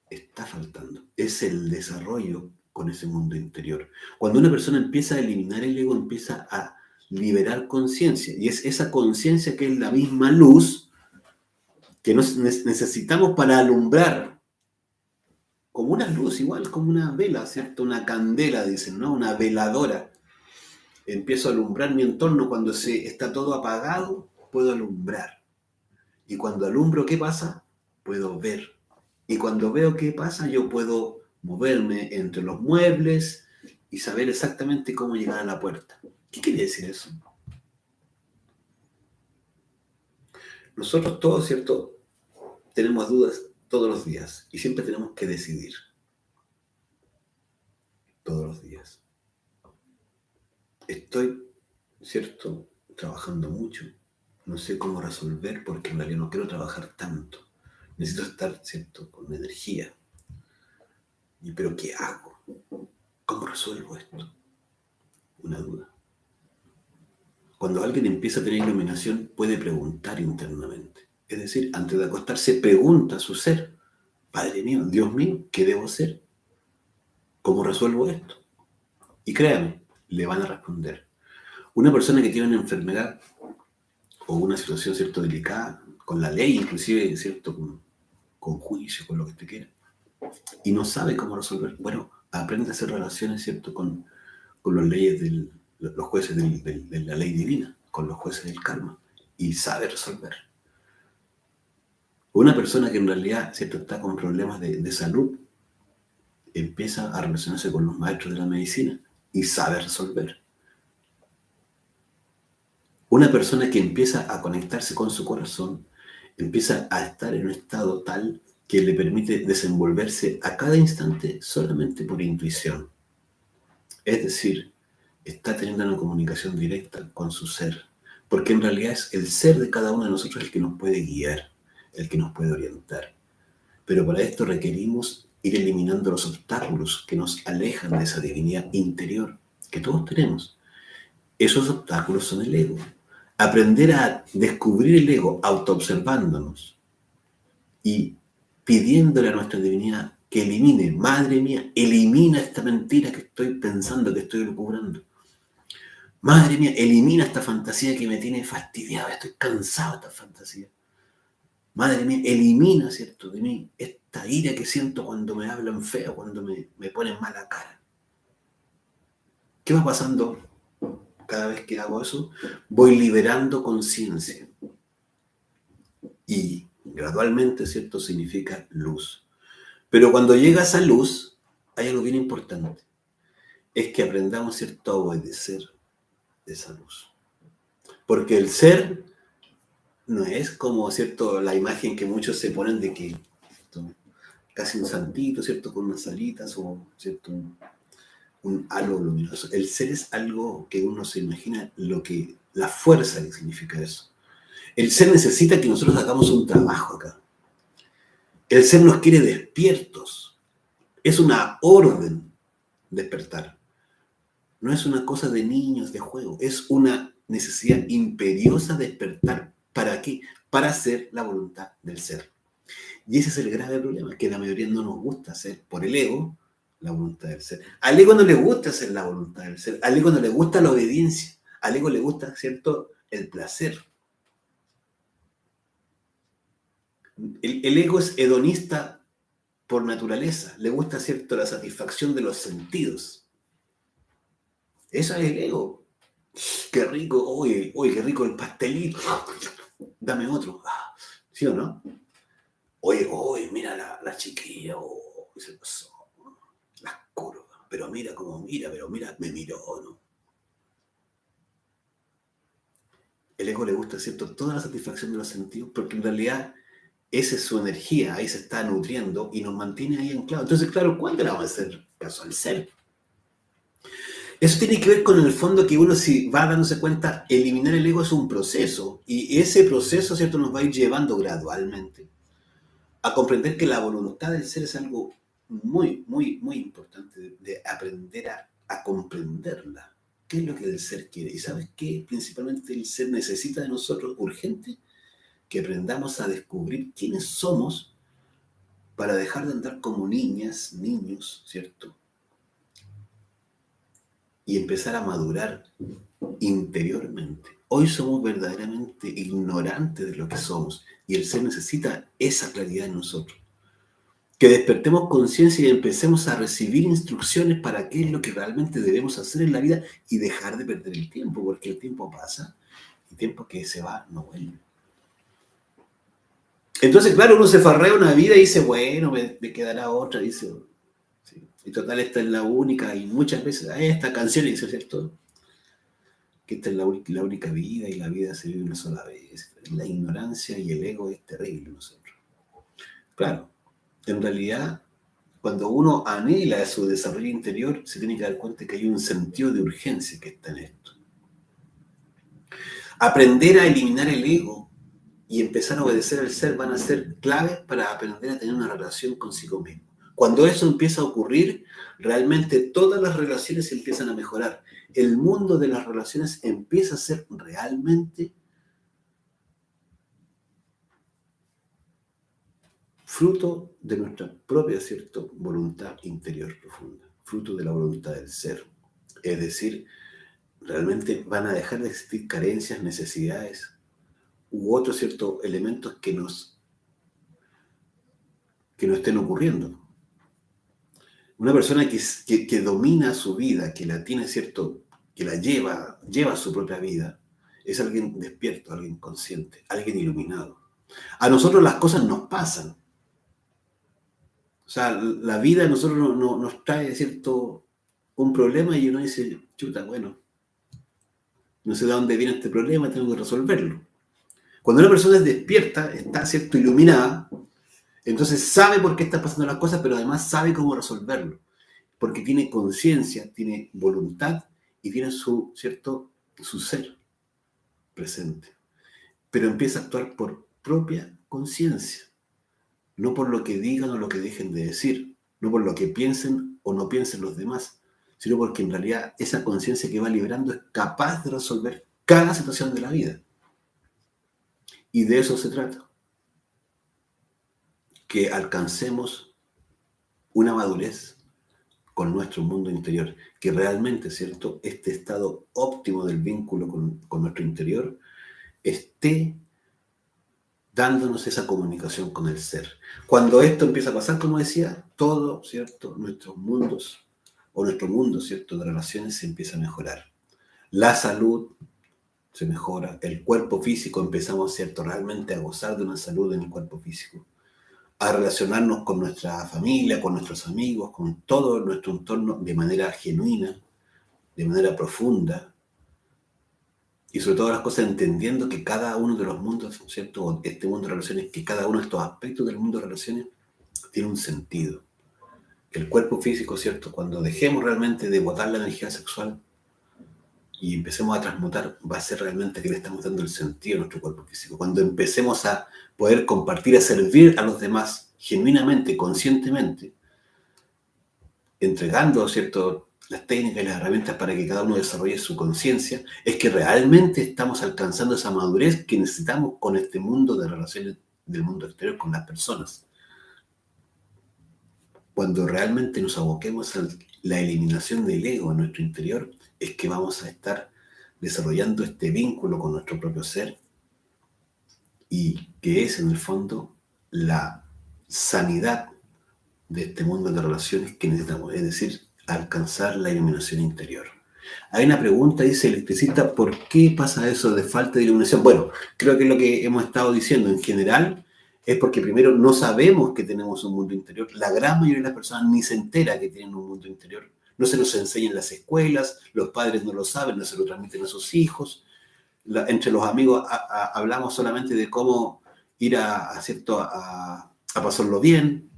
está faltando. Es el desarrollo con ese mundo interior. Cuando una persona empieza a eliminar el ego, empieza a liberar conciencia, y es esa conciencia que es la misma luz que nos necesitamos para alumbrar, como una luz, igual como una vela, ¿cierto? Una candela, dicen, ¿no? Una veladora. Empiezo a alumbrar mi entorno cuando está todo apagado, puedo alumbrar. Y cuando alumbro, ¿qué pasa? Puedo ver. Y cuando veo qué pasa, yo puedo moverme entre los muebles y saber exactamente cómo llegar a la puerta. ¿Qué quiere decir eso? Nosotros todos, ¿cierto?, tenemos dudas todos los días y siempre tenemos que decidir. Todos los días. Estoy, ¿cierto?, trabajando mucho. no sé cómo resolver porque en realidad no quiero trabajar tanto. Necesito estar, ¿cierto?, con energía. ¿Pero qué hago? ¿Cómo resuelvo esto? Una duda. Cuando alguien empieza a tener iluminación, puede preguntar internamente. Es decir, antes de acostarse, pregunta a su ser: Padre mío, Dios mío, ¿qué debo hacer? ¿Cómo resuelvo esto? Y créame, le van a responder. Una persona que tiene una enfermedad o una situación, ¿cierto?, delicada, con la ley, inclusive, ¿cierto?, con juicio, con lo que usted quiera, y no sabe cómo resolver, bueno, aprende a hacer relaciones, ¿cierto?, con los leyes los jueces de la ley divina, con los jueces del karma, y sabe resolver. Una persona que en realidad, ¿cierto?, está con problemas de salud, empieza a relacionarse con los maestros de la medicina y sabe resolver. Una persona que empieza a conectarse con su corazón, empieza a estar en un estado tal que le permite desenvolverse a cada instante solamente por intuición. Es decir, está teniendo una comunicación directa con su ser, porque en realidad es el ser de cada uno de nosotros el que nos puede guiar, el que nos puede orientar. Pero para esto requerimos ir eliminando los obstáculos que nos alejan de esa divinidad interior que todos tenemos. Esos obstáculos son el ego. Aprender a descubrir el ego autoobservándonos y pidiéndole a nuestra divinidad que elimine, madre mía, elimina esta mentira que estoy pensando, que estoy lucubrando. Madre mía, elimina esta fantasía que me tiene fastidiado, estoy cansado de esta fantasía. Madre mía, elimina, ¿cierto?, de mí esta ira que siento cuando me hablan feo, cuando me ponen mala cara. ¿Qué va pasando cada vez que hago eso? Voy liberando conciencia. Y gradualmente, ¿cierto?, significa luz. Pero cuando llega esa luz, hay algo bien importante. Es que aprendamos, ¿cierto?, a obedecer esa luz. Porque el ser no es como, ¿cierto?, la imagen que muchos se ponen de que, ¿cierto?, casi un santito, ¿cierto?, con unas alitas o, ¿cierto?, un halo luminoso. El ser es algo que uno se imagina la fuerza que significa eso. El ser necesita que nosotros hagamos un trabajo acá. El ser nos quiere despiertos. Es una orden despertar. No es una cosa de niños, de juego. Es una necesidad imperiosa de despertar. ¿Para qué? Para hacer la voluntad del ser. Y ese es el grave problema, que la mayoría no nos gusta hacer por el ego la voluntad del ser. Al ego no le gusta hacer la voluntad del ser. Al ego no le gusta la obediencia. Al ego le gusta, ¿cierto?, el placer. El ego es hedonista por naturaleza. Le gusta, ¿cierto?, la satisfacción de los sentidos. Eso es el ego. Qué rico, oye, qué rico el pastelito. Dame otro. ¿Sí o no? Oye, mira la chiquilla. Se pasó. Las curvas. Pero mira cómo mira, me miró, ¿no? El ego le gusta, ¿cierto?, toda la satisfacción de los sentidos, porque en realidad esa es su energía, ahí se está nutriendo y nos mantiene ahí anclados. Entonces, claro, ¿cuándo le vamos a hacer caso al ser? Eso tiene que ver con el fondo que uno, si va dándose cuenta, eliminar el ego es un proceso, y ese proceso, ¿cierto?, nos va a ir llevando gradualmente a comprender que la voluntad del ser es algo muy, muy, muy importante de aprender a comprenderla. ¿Qué es lo que el ser quiere? ¿Y sabes qué? Principalmente el ser necesita de nosotros urgente que aprendamos a descubrir quiénes somos para dejar de andar como niñas, niños, ¿cierto? Y empezar a madurar interiormente. Hoy somos verdaderamente ignorantes de lo que somos y el ser necesita esa claridad en nosotros. Que despertemos conciencia y empecemos a recibir instrucciones para qué es lo que realmente debemos hacer en la vida y dejar de perder el tiempo, porque el tiempo pasa y el tiempo que se va no vuelve. Entonces, claro, uno se farrea una vida y dice, bueno, me quedará otra, dice, sí. Y total, esta es la única, y muchas veces, esta canción dice, ¿cierto?, que esta es la única vida y la vida se vive una sola vez. La ignorancia y el ego es terrible en nosotros. Claro, en realidad, cuando uno anhela su desarrollo interior, se tiene que dar cuenta que hay un sentido de urgencia que está en esto. Aprender a eliminar el ego y empezar a obedecer al ser van a ser claves para aprender a tener una relación consigo mismo. Cuando eso empieza a ocurrir, realmente todas las relaciones empiezan a mejorar. El mundo de las relaciones empieza a ser realmente fruto de nuestra propia, ¿cierto?, voluntad interior profunda, fruto de la voluntad del ser. Es decir, realmente van a dejar de existir carencias, necesidades u otros ciertos elementos que no estén ocurriendo. Una persona que domina su vida, que la tiene, ¿cierto?, que la lleva su propia vida, es alguien despierto, alguien consciente, alguien iluminado. A nosotros las cosas nos pasan. O sea, la vida a nosotros nos trae, ¿cierto?, un problema y uno dice, chuta, bueno, no sé de dónde viene este problema, tengo que resolverlo. Cuando una persona es despierta, está, ¿cierto?, iluminada, entonces sabe por qué están pasando las cosas, pero además sabe cómo resolverlo. Porque tiene conciencia, tiene voluntad y tiene su ser presente. Pero empieza a actuar por propia conciencia, no por lo que digan o lo que dejen de decir, no por lo que piensen o no piensen los demás, sino porque en realidad esa conciencia que va liberando es capaz de resolver cada situación de la vida. Y de eso se trata. Que alcancemos una madurez con nuestro mundo interior, que realmente, ¿cierto?, este estado óptimo del vínculo con nuestro interior esté dándonos esa comunicación con el ser. Cuando esto empieza a pasar, como decía, todo, ¿cierto?, nuestros mundos o nuestro mundo, ¿cierto?, de relaciones se empieza a mejorar. La salud se mejora, el cuerpo físico empezamos, ¿cierto?, realmente a gozar de una salud en el cuerpo físico, a relacionarnos con nuestra familia, con nuestros amigos, con todo nuestro entorno de manera genuina, de manera profunda, y sobre todas las cosas entendiendo que cada uno de los mundos, ¿cierto?, este mundo de relaciones, que cada uno de estos aspectos del mundo de relaciones tiene un sentido. El cuerpo físico, ¿cierto?, cuando dejemos realmente de botar la energía sexual y empecemos a transmutar, va a ser realmente que le estamos dando el sentido a nuestro cuerpo físico. Cuando empecemos a poder compartir, a servir a los demás genuinamente, conscientemente, entregando, ¿cierto?, las técnicas y las herramientas para que cada uno desarrolle su conciencia, es que realmente estamos alcanzando esa madurez que necesitamos con este mundo de relaciones del mundo exterior con las personas. Cuando realmente nos aboquemos a la eliminación del ego en nuestro interior, es que vamos a estar desarrollando este vínculo con nuestro propio ser y que es en el fondo la sanidad de este mundo de relaciones que necesitamos, es decir, alcanzar la iluminación interior. Hay una pregunta, dice el electricista, ¿por qué pasa eso de falta de iluminación? Bueno, creo que es lo que hemos estado diciendo en general, es porque primero no sabemos que tenemos un mundo interior. La gran mayoría de las personas ni se entera que tienen un mundo interior. No se nos enseña en las escuelas, los padres no lo saben, no se lo transmiten a sus hijos. Entre los amigos hablamos solamente de cómo ir ¿cierto?, a pasarlo bien.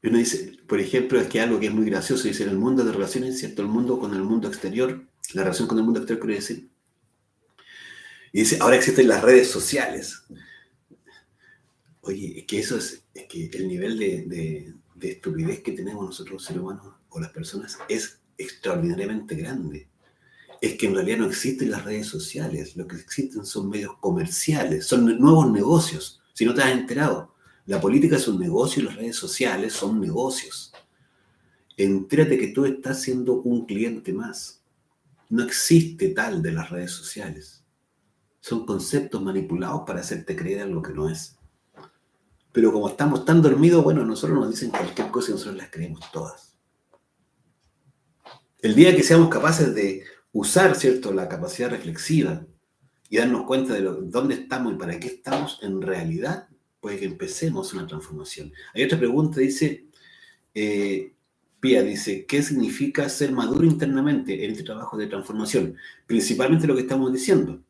Y uno dice, por ejemplo, es que algo que es muy gracioso, dice, en el mundo de relaciones, ¿cierto?, el mundo con el mundo exterior, la relación con el mundo exterior, quiere decir. Y dice, ahora existen las redes sociales. Oye, es que eso es que el nivel de estupidez que tenemos nosotros los seres humanos o las personas es extraordinariamente grande. Es que en realidad no existen las redes sociales, lo que existen son medios comerciales, son nuevos negocios, si no te has enterado. La política es un negocio y las redes sociales son negocios. Entérate que tú estás siendo un cliente más. No existe tal de las redes sociales. Son conceptos manipulados para hacerte creer algo que no es. Pero como estamos tan dormidos, bueno, nosotros nos dicen cualquier cosa y nosotros las creemos todas. El día que seamos capaces de usar, ¿cierto?, la capacidad reflexiva y darnos cuenta de dónde estamos y para qué estamos, en realidad, puede que empecemos una transformación. Hay otra pregunta, dice, Pía dice, ¿qué significa ser maduro internamente en este trabajo de transformación? Principalmente lo que estamos diciendo.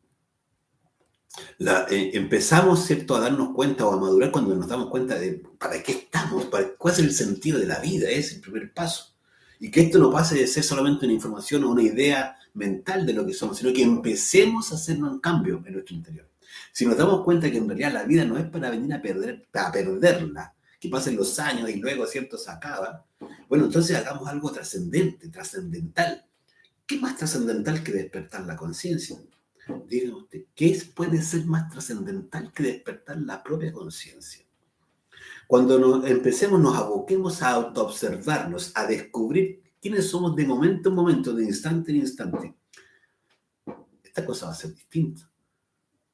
Empezamos, ¿cierto?, a darnos cuenta o a madurar cuando nos damos cuenta de para qué estamos, cuál es el sentido de la vida, es el primer paso. Y que esto no pase de ser solamente una información o una idea mental de lo que somos, sino que empecemos a hacer un cambio en nuestro interior. Si nos damos cuenta que en realidad la vida no es para venir a perderla, que pasen los años y luego, ¿cierto?, se acaba, bueno, entonces hagamos algo trascendente, trascendental. ¿Qué más trascendental que despertar la conciencia? Dígame usted, puede ser más trascendental que despertar la propia conciencia? Cuando nos aboquemos a autoobservarnos, a descubrir quiénes somos de momento en momento, de instante en instante, esta cosa va a ser distinta.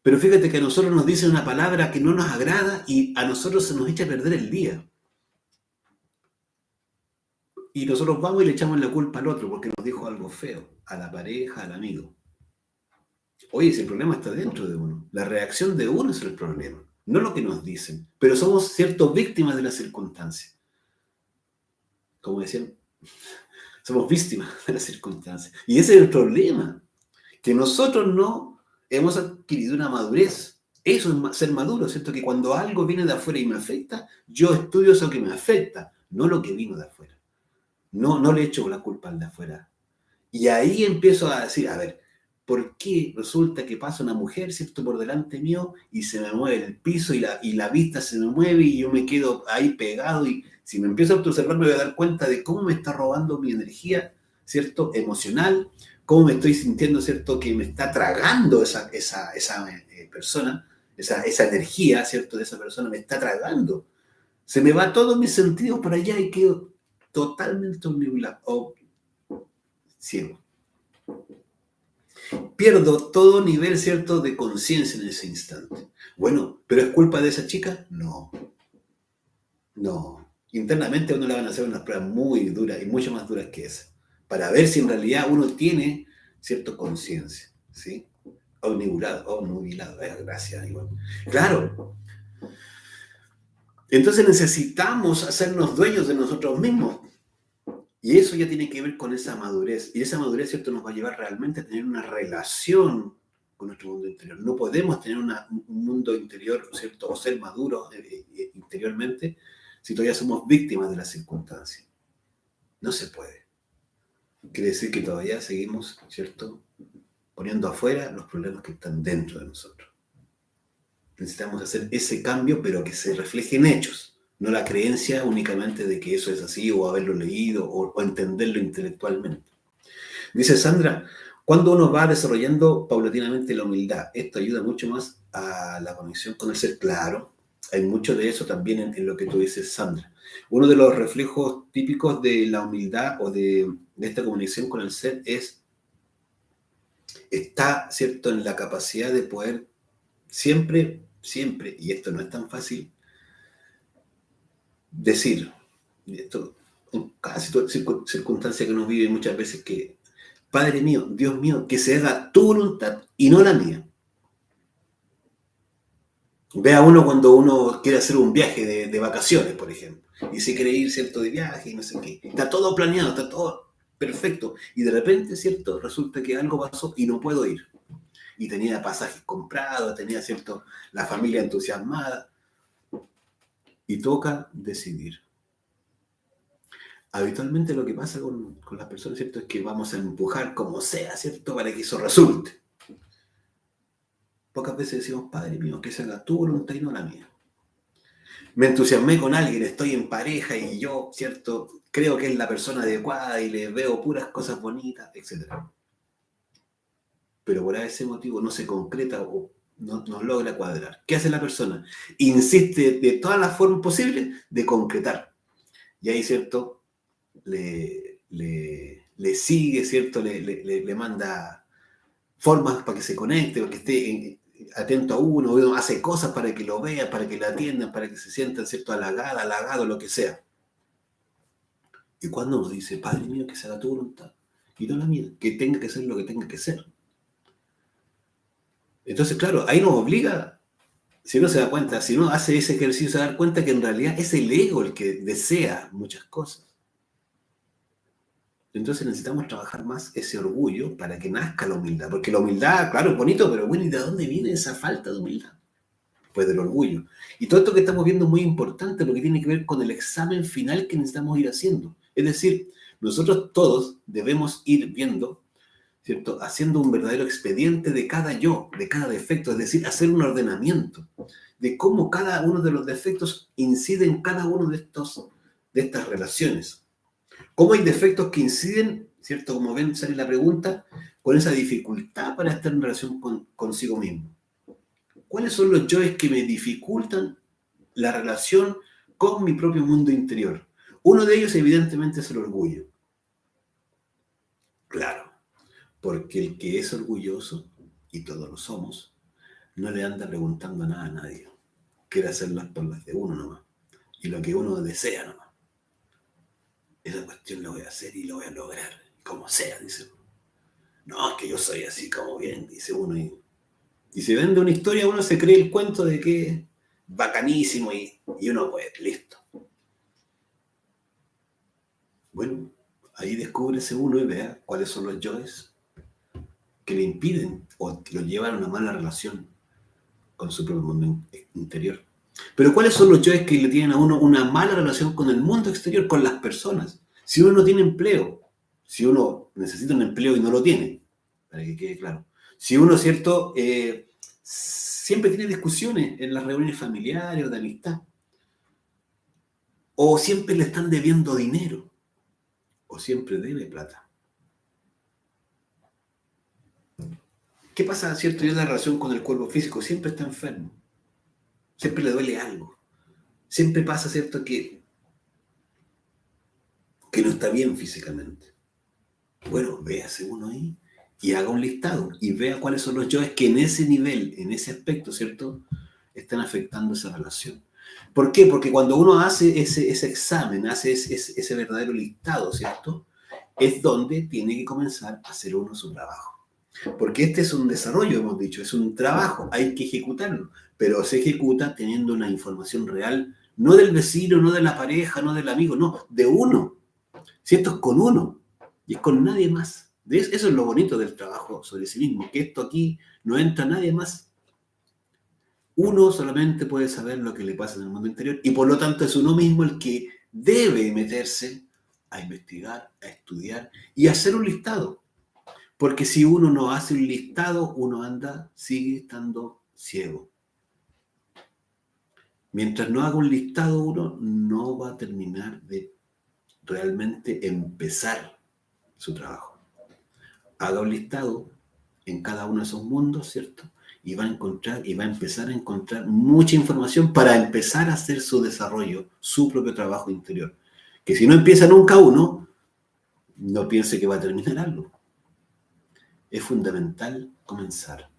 Pero fíjate que a nosotros nos dicen una palabra que no nos agrada y a nosotros se nos echa a perder el día. Y nosotros vamos y le echamos la culpa al otro porque nos dijo algo feo, a la pareja, al amigo. Oye, si el problema está dentro de uno, la reacción de uno es el problema, no lo que nos dicen. Pero somos, cierto, víctimas de las circunstancias. Como decían, somos víctimas de las circunstancias. Y ese es el problema, que nosotros no hemos adquirido una madurez. Eso es ser maduro, ¿cierto? Que cuando algo viene de afuera y me afecta, yo estudio eso que me afecta, no lo que vino de afuera. No le echo la culpa al de afuera. Y ahí empiezo a decir, a ver, ¿por qué resulta que pasa una mujer, ¿cierto?, por delante mío y se me mueve el piso y la vista se me mueve y yo me quedo ahí pegado? Y si me empiezo a observar me voy a dar cuenta de cómo me está robando mi energía, ¿cierto?, emocional, cómo me estoy sintiendo, ¿cierto?, que me está tragando esa persona, esa energía, ¿cierto?, de esa persona me está tragando. Se me va todos mis sentidos por allá y quedo totalmente ciego. Pierdo todo nivel, ¿cierto?, de conciencia en ese instante. Bueno, ¿pero es culpa de esa chica? No. Internamente a uno le van a hacer unas pruebas muy duras y mucho más duras que esa, para ver si en realidad uno tiene, ¿cierto?, conciencia, ¿sí? Obnubilado, gracias, igual. Claro. Entonces necesitamos hacernos dueños de nosotros mismos. Y eso ya tiene que ver con esa madurez. Y esa madurez, ¿cierto?, nos va a llevar realmente a tener una relación con nuestro mundo interior. No podemos tener un mundo interior, ¿cierto?, o ser maduros interiormente si todavía somos víctimas de las circunstancias. No se puede. Quiere decir que todavía seguimos, ¿cierto?, poniendo afuera los problemas que están dentro de nosotros. Necesitamos hacer ese cambio, pero que se refleje en hechos. No la creencia únicamente de que eso es así, o haberlo leído, o entenderlo intelectualmente. Dice Sandra, cuando uno va desarrollando paulatinamente la humildad, esto ayuda mucho más a la conexión con el ser. Claro, hay mucho de eso también en lo que tú dices, Sandra. Uno de los reflejos típicos de la humildad o de esta conexión con el ser está, ¿cierto?, en la capacidad de poder siempre, y esto no es tan fácil, decir, esto, en casi toda circunstancia que nos vive muchas veces, que Padre mío, Dios mío, que se haga tu voluntad y no la mía. Ve a uno cuando uno quiere hacer un viaje de vacaciones, por ejemplo, y se quiere ir, ¿cierto?, de viaje y no sé qué. Está todo planeado, está todo perfecto. Y de repente, ¿cierto?, resulta que algo pasó y no puedo ir. Y tenía pasajes comprados, tenía, ¿cierto?, la familia entusiasmada. Y toca decidir. Habitualmente lo que pasa con las personas, ¿cierto?, es que vamos a empujar como sea, ¿cierto?, para que eso resulte. Pocas veces decimos, Padre mío, que se haga tu voluntad y no la mía. Me entusiasmé con alguien, estoy en pareja y yo, ¿cierto?, creo que es la persona adecuada y le veo puras cosas bonitas, etc. Pero por ese motivo no se concreta o no logra cuadrar. ¿Qué hace la persona? Insiste de todas las formas posibles de concretar. Y ahí, ¿cierto?, le sigue, ¿cierto?, le manda formas para que se conecte, para que esté atento a uno hace cosas para que lo vea, para que le atiendan, para que se sientan, ¿cierto?, halagado, lo que sea. Y cuando nos dice, Padre mío, que se haga tu voluntad y no la mía, que tenga que ser lo que tenga que ser. Entonces, claro, ahí nos obliga, si uno se da cuenta, si uno hace ese ejercicio, se da cuenta que en realidad es el ego el que desea muchas cosas. Entonces necesitamos trabajar más ese orgullo para que nazca la humildad. Porque la humildad, claro, es bonito, pero bueno, ¿y de dónde viene esa falta de humildad? Pues del orgullo. Y todo esto que estamos viendo es muy importante porque tiene que ver con el examen final que necesitamos ir haciendo. Es decir, Nosotros todos debemos ir viendo, ¿cierto? Haciendo un verdadero expediente de cada yo, de cada defecto, es decir, hacer un ordenamiento de cómo cada uno de los defectos incide en cada uno de estas relaciones. Cómo hay defectos que inciden, ¿cierto? Como ven, sale la pregunta, con esa dificultad para estar en relación consigo mismo. ¿Cuáles son los yoes que me dificultan la relación con mi propio mundo interior? Uno de ellos, evidentemente, es el orgullo. Claro, porque el que es orgulloso, y todos lo somos, no le anda preguntando nada a nadie. Quiere hacerlas por las de uno nomás. Y lo que uno desea nomás. Esa cuestión la voy a hacer y lo voy a lograr. Como sea, dice uno. No, es que yo soy así como bien, dice uno. Y se vende una historia, uno se cree el cuento de que es bacanísimo y uno pues, listo. Bueno, ahí descúbrese uno y vea cuáles son los yoes que le impiden o lo llevan a una mala relación con su propio mundo interior. Pero ¿cuáles son los yoes que le tienen a uno una mala relación con el mundo exterior, con las personas? Si uno no tiene empleo, si uno necesita un empleo y no lo tiene, para que quede claro. Si uno, ¿cierto?, siempre tiene discusiones en las reuniones familiares o de amistad, o siempre le están debiendo dinero, o siempre debe plata. ¿Qué pasa, cierto? Y en la relación con el cuerpo físico, siempre está enfermo, siempre le duele algo, siempre pasa, ¿cierto?, que no está bien físicamente. Bueno, véase uno ahí y haga un listado y vea cuáles son los yoes que en ese nivel, en ese aspecto, ¿cierto?, están afectando esa relación. ¿Por qué? Porque cuando uno hace ese examen, hace ese verdadero listado, ¿cierto?, es donde tiene que comenzar a hacer uno su trabajo. Porque este es un desarrollo, hemos dicho, es un trabajo, hay que ejecutarlo, pero se ejecuta teniendo una información real, no del vecino, no de la pareja, no del amigo, no, de uno. Si esto es con uno y es con nadie más. Eso es lo bonito del trabajo sobre sí mismo, que esto aquí no entra nadie más. Uno solamente puede saber lo que le pasa en el mundo interior y por lo tanto es uno mismo el que debe meterse a investigar, a estudiar y a hacer un listado. Porque si uno no hace un listado, uno sigue estando ciego. Mientras no haga un listado, uno no va a terminar de realmente empezar su trabajo. Haga un listado en cada uno de esos mundos, ¿cierto? Y va a empezar a encontrar mucha información para empezar a hacer su desarrollo, su propio trabajo interior. Que si no empieza nunca uno, no piense que va a terminar algo. Es fundamental comenzar.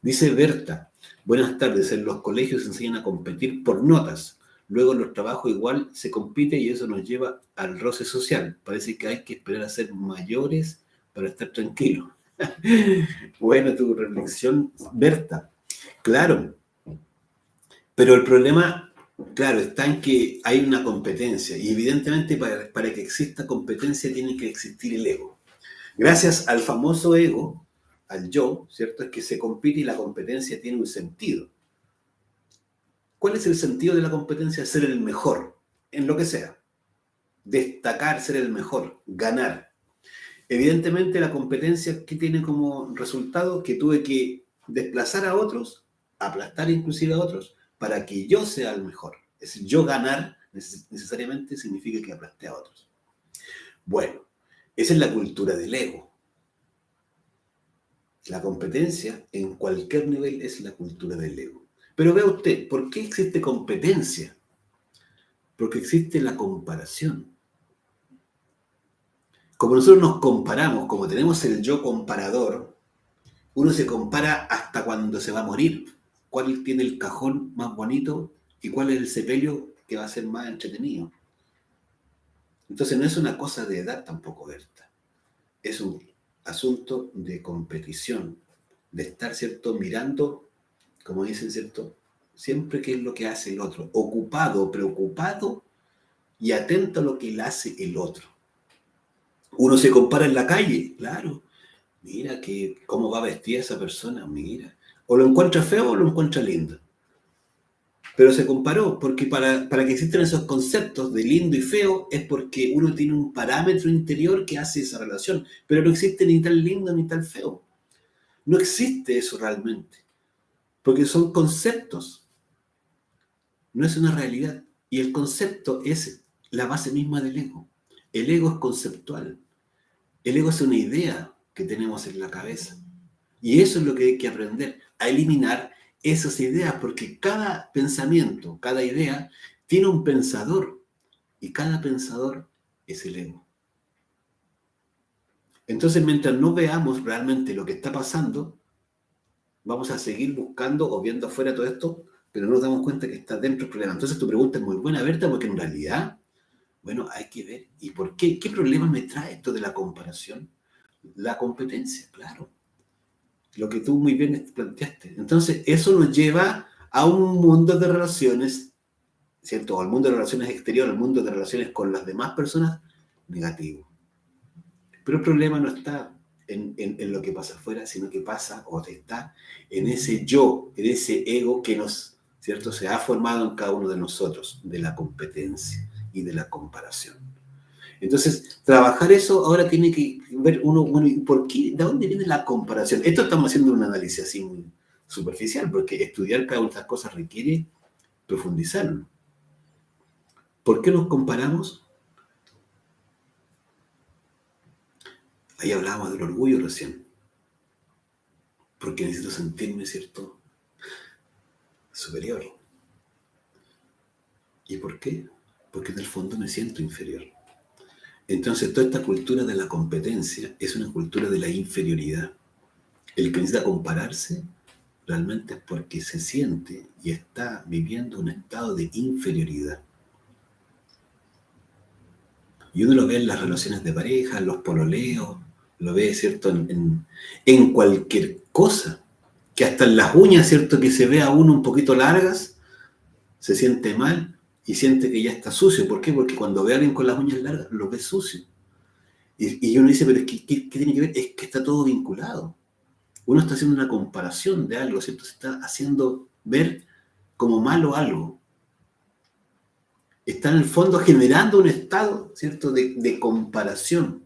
Dice Berta, buenas tardes, en los colegios se enseñan a competir por notas. Luego en los trabajos igual se compite y eso nos lleva al roce social. Parece que hay que esperar a ser mayores para estar tranquilos. Bueno, tu reflexión, Berta. Claro, pero el problema, claro, está en que hay una competencia y evidentemente para que exista competencia tiene que existir el ego. Gracias al famoso ego, al yo, ¿cierto? Es que se compite y la competencia tiene un sentido. ¿Cuál es el sentido de la competencia? Ser el mejor, en lo que sea. Destacar, ser el mejor, ganar. Evidentemente la competencia, ¿qué tiene como resultado? Que tuve que desplazar a otros, aplastar inclusive a otros, para que yo sea el mejor. Es decir, yo ganar necesariamente significa que aplasté a otros. Bueno, esa es la cultura del ego. La competencia en cualquier nivel es la cultura del ego. Pero vea usted, ¿por qué existe competencia? Porque existe la comparación. Como nosotros nos comparamos, como tenemos el yo comparador, uno se compara hasta cuando se va a morir. ¿Cuál tiene el cajón más bonito y cuál es el sepelio que va a ser más entretenido? Entonces no es una cosa de edad tampoco, Berta. Es un asunto de competición, de estar, ¿cierto?, mirando, como dicen, ¿cierto?, siempre qué es lo que hace el otro, ocupado, preocupado y atento a lo que le hace el otro. Uno se compara en la calle, claro, mira cómo va vestida esa persona, mira, o lo encuentra feo o lo encuentra lindo. Pero se comparó, porque para que existen esos conceptos de lindo y feo es porque uno tiene un parámetro interior que hace esa relación. Pero no existe ni tal lindo ni tal feo. No existe eso realmente. Porque son conceptos, no es una realidad. Y el concepto es la base misma del ego. El ego es conceptual. El ego es una idea que tenemos en la cabeza. Y eso es lo que hay que aprender, a eliminar esas ideas, porque cada pensamiento, cada idea, tiene un pensador, y cada pensador es el ego. Entonces, mientras no veamos realmente lo que está pasando, vamos a seguir buscando o viendo afuera todo esto, pero no nos damos cuenta que está dentro el problema. Entonces, tu pregunta es muy buena, Berta, porque en realidad, bueno, hay que ver, ¿y por qué? ¿Qué problema me trae esto de la comparación? La competencia, claro. Lo que tú muy bien planteaste. Entonces, eso nos lleva a un mundo de relaciones, ¿cierto? Al mundo de relaciones exteriores, al mundo de relaciones con las demás personas, negativo. Pero el problema no está en lo que pasa afuera, sino que pasa o está en ese yo, en ese ego que nos, ¿cierto? Se ha formado en cada uno de nosotros, de la competencia y de la comparación. Entonces, trabajar eso ahora tiene que ver uno, bueno, ¿por qué? ¿De dónde viene la comparación? Esto estamos haciendo un análisis así muy superficial, porque estudiar cada una de estas cosas requiere profundizarlo. ¿Por qué nos comparamos? Ahí hablábamos del orgullo recién. Porque necesito sentirme, ¿cierto? Superior. ¿Y por qué? Porque en el fondo me siento inferior. Entonces, toda esta cultura de la competencia es una cultura de la inferioridad. El que necesita compararse realmente es porque se siente y está viviendo un estado de inferioridad. Y uno lo ve en las relaciones de pareja, en los pololeos, lo ve, ¿cierto?, en cualquier cosa. Que hasta en las uñas, ¿cierto?, que se ve a uno un poquito largas, se siente mal y siente que ya está sucio. ¿Por qué? Porque cuando ve a alguien con las uñas largas, lo ve sucio. Y uno dice, pero ¿qué tiene que ver? Es que está todo vinculado. Uno está haciendo una comparación de algo, ¿cierto? Se está haciendo ver como malo algo. Está en el fondo generando un estado, ¿cierto?, de comparación.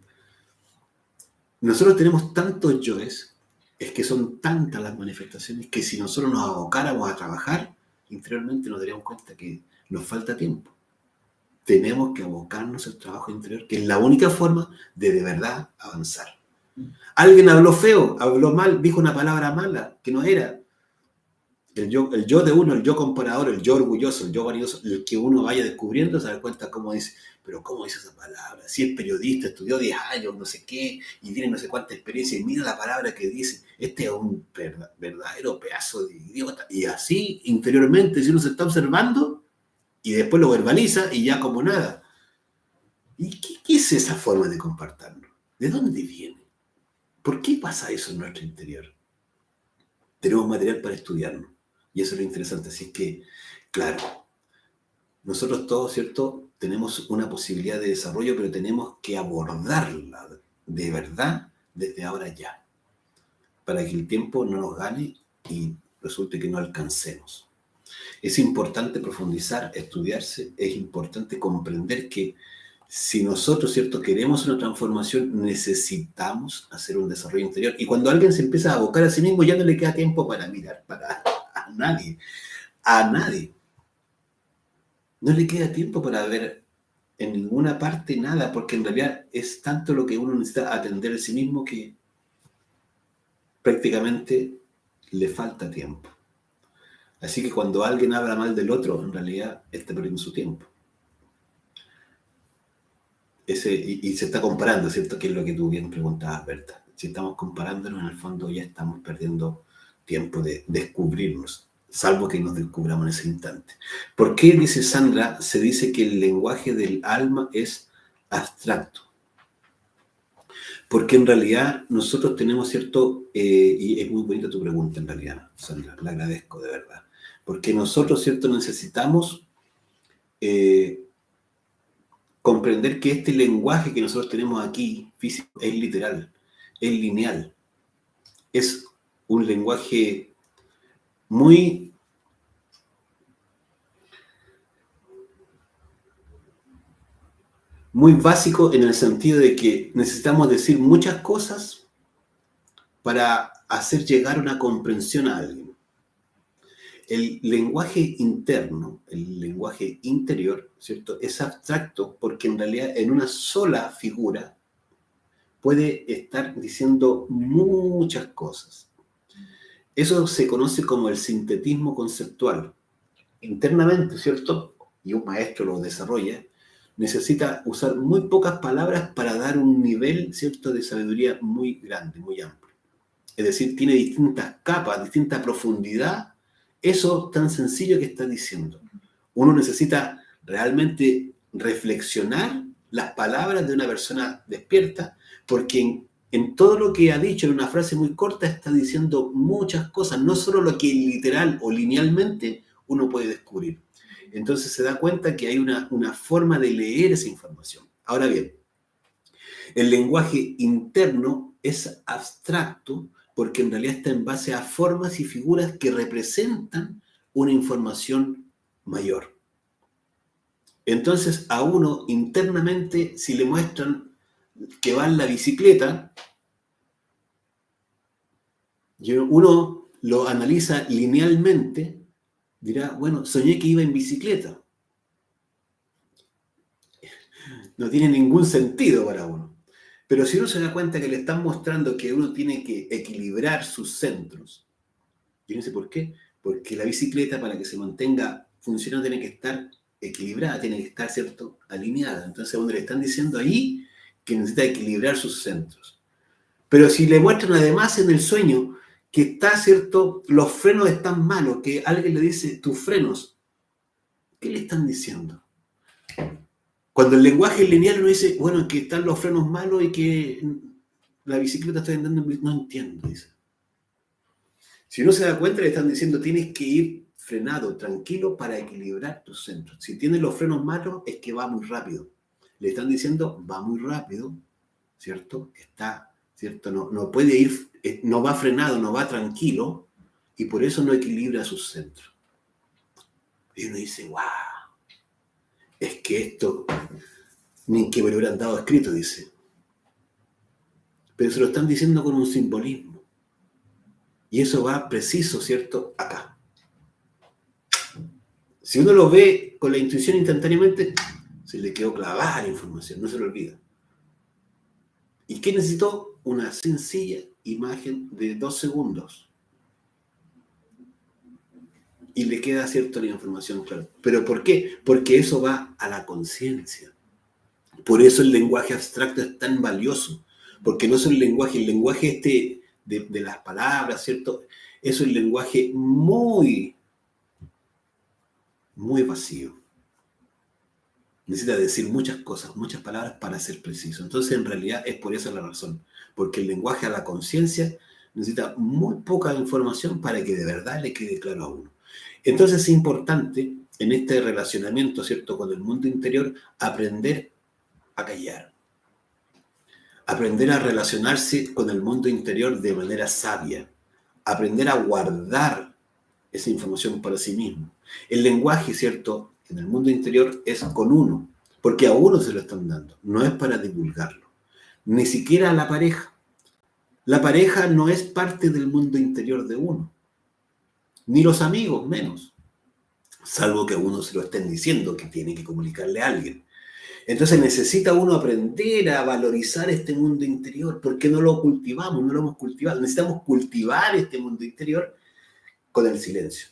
Nosotros tenemos tantos yoes, es que son tantas las manifestaciones, que si nosotros nos abocáramos a trabajar, interiormente nos daríamos cuenta que nos falta tiempo. Tenemos que abocarnos al trabajo interior, que es la única forma de verdad avanzar. Alguien habló feo, habló mal, dijo una palabra mala, que no era. El yo de uno, el yo comparador, el yo orgulloso, el yo vanidoso, el que uno vaya descubriendo, se da cuenta cómo dice, pero ¿cómo dice esa palabra? Si es periodista, estudió 10 años, no sé qué, y tiene no sé cuánta experiencia, y mira la palabra que dice, este es un verdadero pedazo de idiota. Y así, interiormente, si uno se está observando, y después lo verbaliza, y ya como nada. ¿Y qué es esa forma de comportarnos? ¿De dónde viene? ¿Por qué pasa eso en nuestro interior? Tenemos material para estudiarnos. Y eso es lo interesante. Así es que, claro, nosotros todos, ¿cierto? Tenemos una posibilidad de desarrollo, pero tenemos que abordarla de verdad desde ahora ya, para que el tiempo no nos gane y resulte que no alcancemos. Es importante profundizar, estudiarse, es importante comprender que si nosotros, ¿cierto?, queremos una transformación, necesitamos hacer un desarrollo interior. Y cuando alguien se empieza a abocar a sí mismo, ya no le queda tiempo para mirar para a nadie. A nadie. No le queda tiempo para ver en ninguna parte nada, porque en realidad es tanto lo que uno necesita atender a sí mismo que prácticamente le falta tiempo. Así que cuando alguien habla mal del otro, en realidad está perdiendo su tiempo. Y se está comparando, ¿cierto? Que es lo que tú bien preguntabas, Berta. Si estamos comparándonos, en el fondo ya estamos perdiendo tiempo de descubrirnos, salvo que nos descubramos en ese instante. ¿Por qué, dice Sandra, se dice que el lenguaje del alma es abstracto? Porque en realidad nosotros tenemos cierto, y es muy bonita tu pregunta en realidad, Sandra, la agradezco de verdad, porque nosotros, cierto, necesitamos comprender que este lenguaje que nosotros tenemos aquí, físico, es literal, es lineal, es un lenguaje muy muy básico en el sentido de que necesitamos decir muchas cosas para hacer llegar una comprensión a alguien. El lenguaje interno, el lenguaje interior, ¿cierto? Es abstracto porque en realidad en una sola figura puede estar diciendo muchas cosas. Eso se conoce como el sintetismo conceptual. Internamente, ¿cierto? Y un maestro lo desarrolla, necesita usar muy pocas palabras para dar un nivel, ¿cierto?, de sabiduría muy grande, muy amplio. Es decir, tiene distintas capas, distinta profundidad, eso tan sencillo que está diciendo. Uno necesita realmente reflexionar las palabras de una persona despierta, porque en todo lo que ha dicho en una frase muy corta está diciendo muchas cosas, no solo lo que literal o linealmente uno puede descubrir. Entonces se da cuenta que hay una forma de leer esa información. Ahora bien, el lenguaje interno es abstracto porque en realidad está en base a formas y figuras que representan una información mayor. Entonces a uno internamente, si le muestran que va en la bicicleta, uno lo analiza linealmente, dirá, bueno, soñé que iba en bicicleta. No tiene ningún sentido para uno. Pero si uno se da cuenta que le están mostrando que uno tiene que equilibrar sus centros, y no sé por qué, porque la bicicleta para que se mantenga funcionando tiene que estar equilibrada, tiene que estar, ¿cierto?, alineada. Entonces, donde le están diciendo ahí que necesita equilibrar sus centros. Pero si le muestran además en el sueño que está, ¿cierto?, los frenos están malos, que alguien le dice, tus frenos, ¿qué le están diciendo? Cuando el lenguaje lineal uno dice, bueno, que están los frenos malos y que la bicicleta está andando, no entiendo, dice. Si uno se da cuenta, le están diciendo, tienes que ir frenado, tranquilo, para equilibrar tus centros. Si tienes los frenos malos, es que va muy rápido. Le están diciendo, va muy rápido, ¿cierto? Está, ¿cierto? No puede ir, no va frenado, no va tranquilo, y por eso no equilibra sus centros. Y uno dice, wow, es que esto, ni que me lo hubieran dado escrito, dice. Pero se lo están diciendo con un simbolismo. Y eso va preciso, ¿cierto?, acá. Si uno lo ve con la intuición instantáneamente, se le quedó clavada la información, no se lo olvida. ¿Y qué necesitó? Una sencilla imagen de 2 segundos. Y le queda, ¿cierto?, la información clara. ¿Pero por qué? Porque eso va a la conciencia. Por eso el lenguaje abstracto es tan valioso. Porque no es el lenguaje de las palabras, ¿cierto? Es un lenguaje muy, muy vacío. Necesita decir muchas cosas, muchas palabras para ser preciso. Entonces, en realidad, es por esa la razón. Porque el lenguaje a la conciencia necesita muy poca información para que de verdad le quede claro a uno. Entonces, es importante, en este relacionamiento, ¿cierto?, con el mundo interior, aprender a callar. Aprender a relacionarse con el mundo interior de manera sabia. Aprender a guardar esa información para sí mismo. El lenguaje, ¿cierto?, en el mundo interior es con uno, porque a uno se lo están dando, no es para divulgarlo, ni siquiera a la pareja. La pareja no es parte del mundo interior de uno, ni los amigos menos, salvo que a uno se lo estén diciendo que tiene que comunicarle a alguien. Entonces necesita uno aprender a valorizar este mundo interior, porque no lo cultivamos, no lo hemos cultivado. Necesitamos cultivar este mundo interior con el silencio.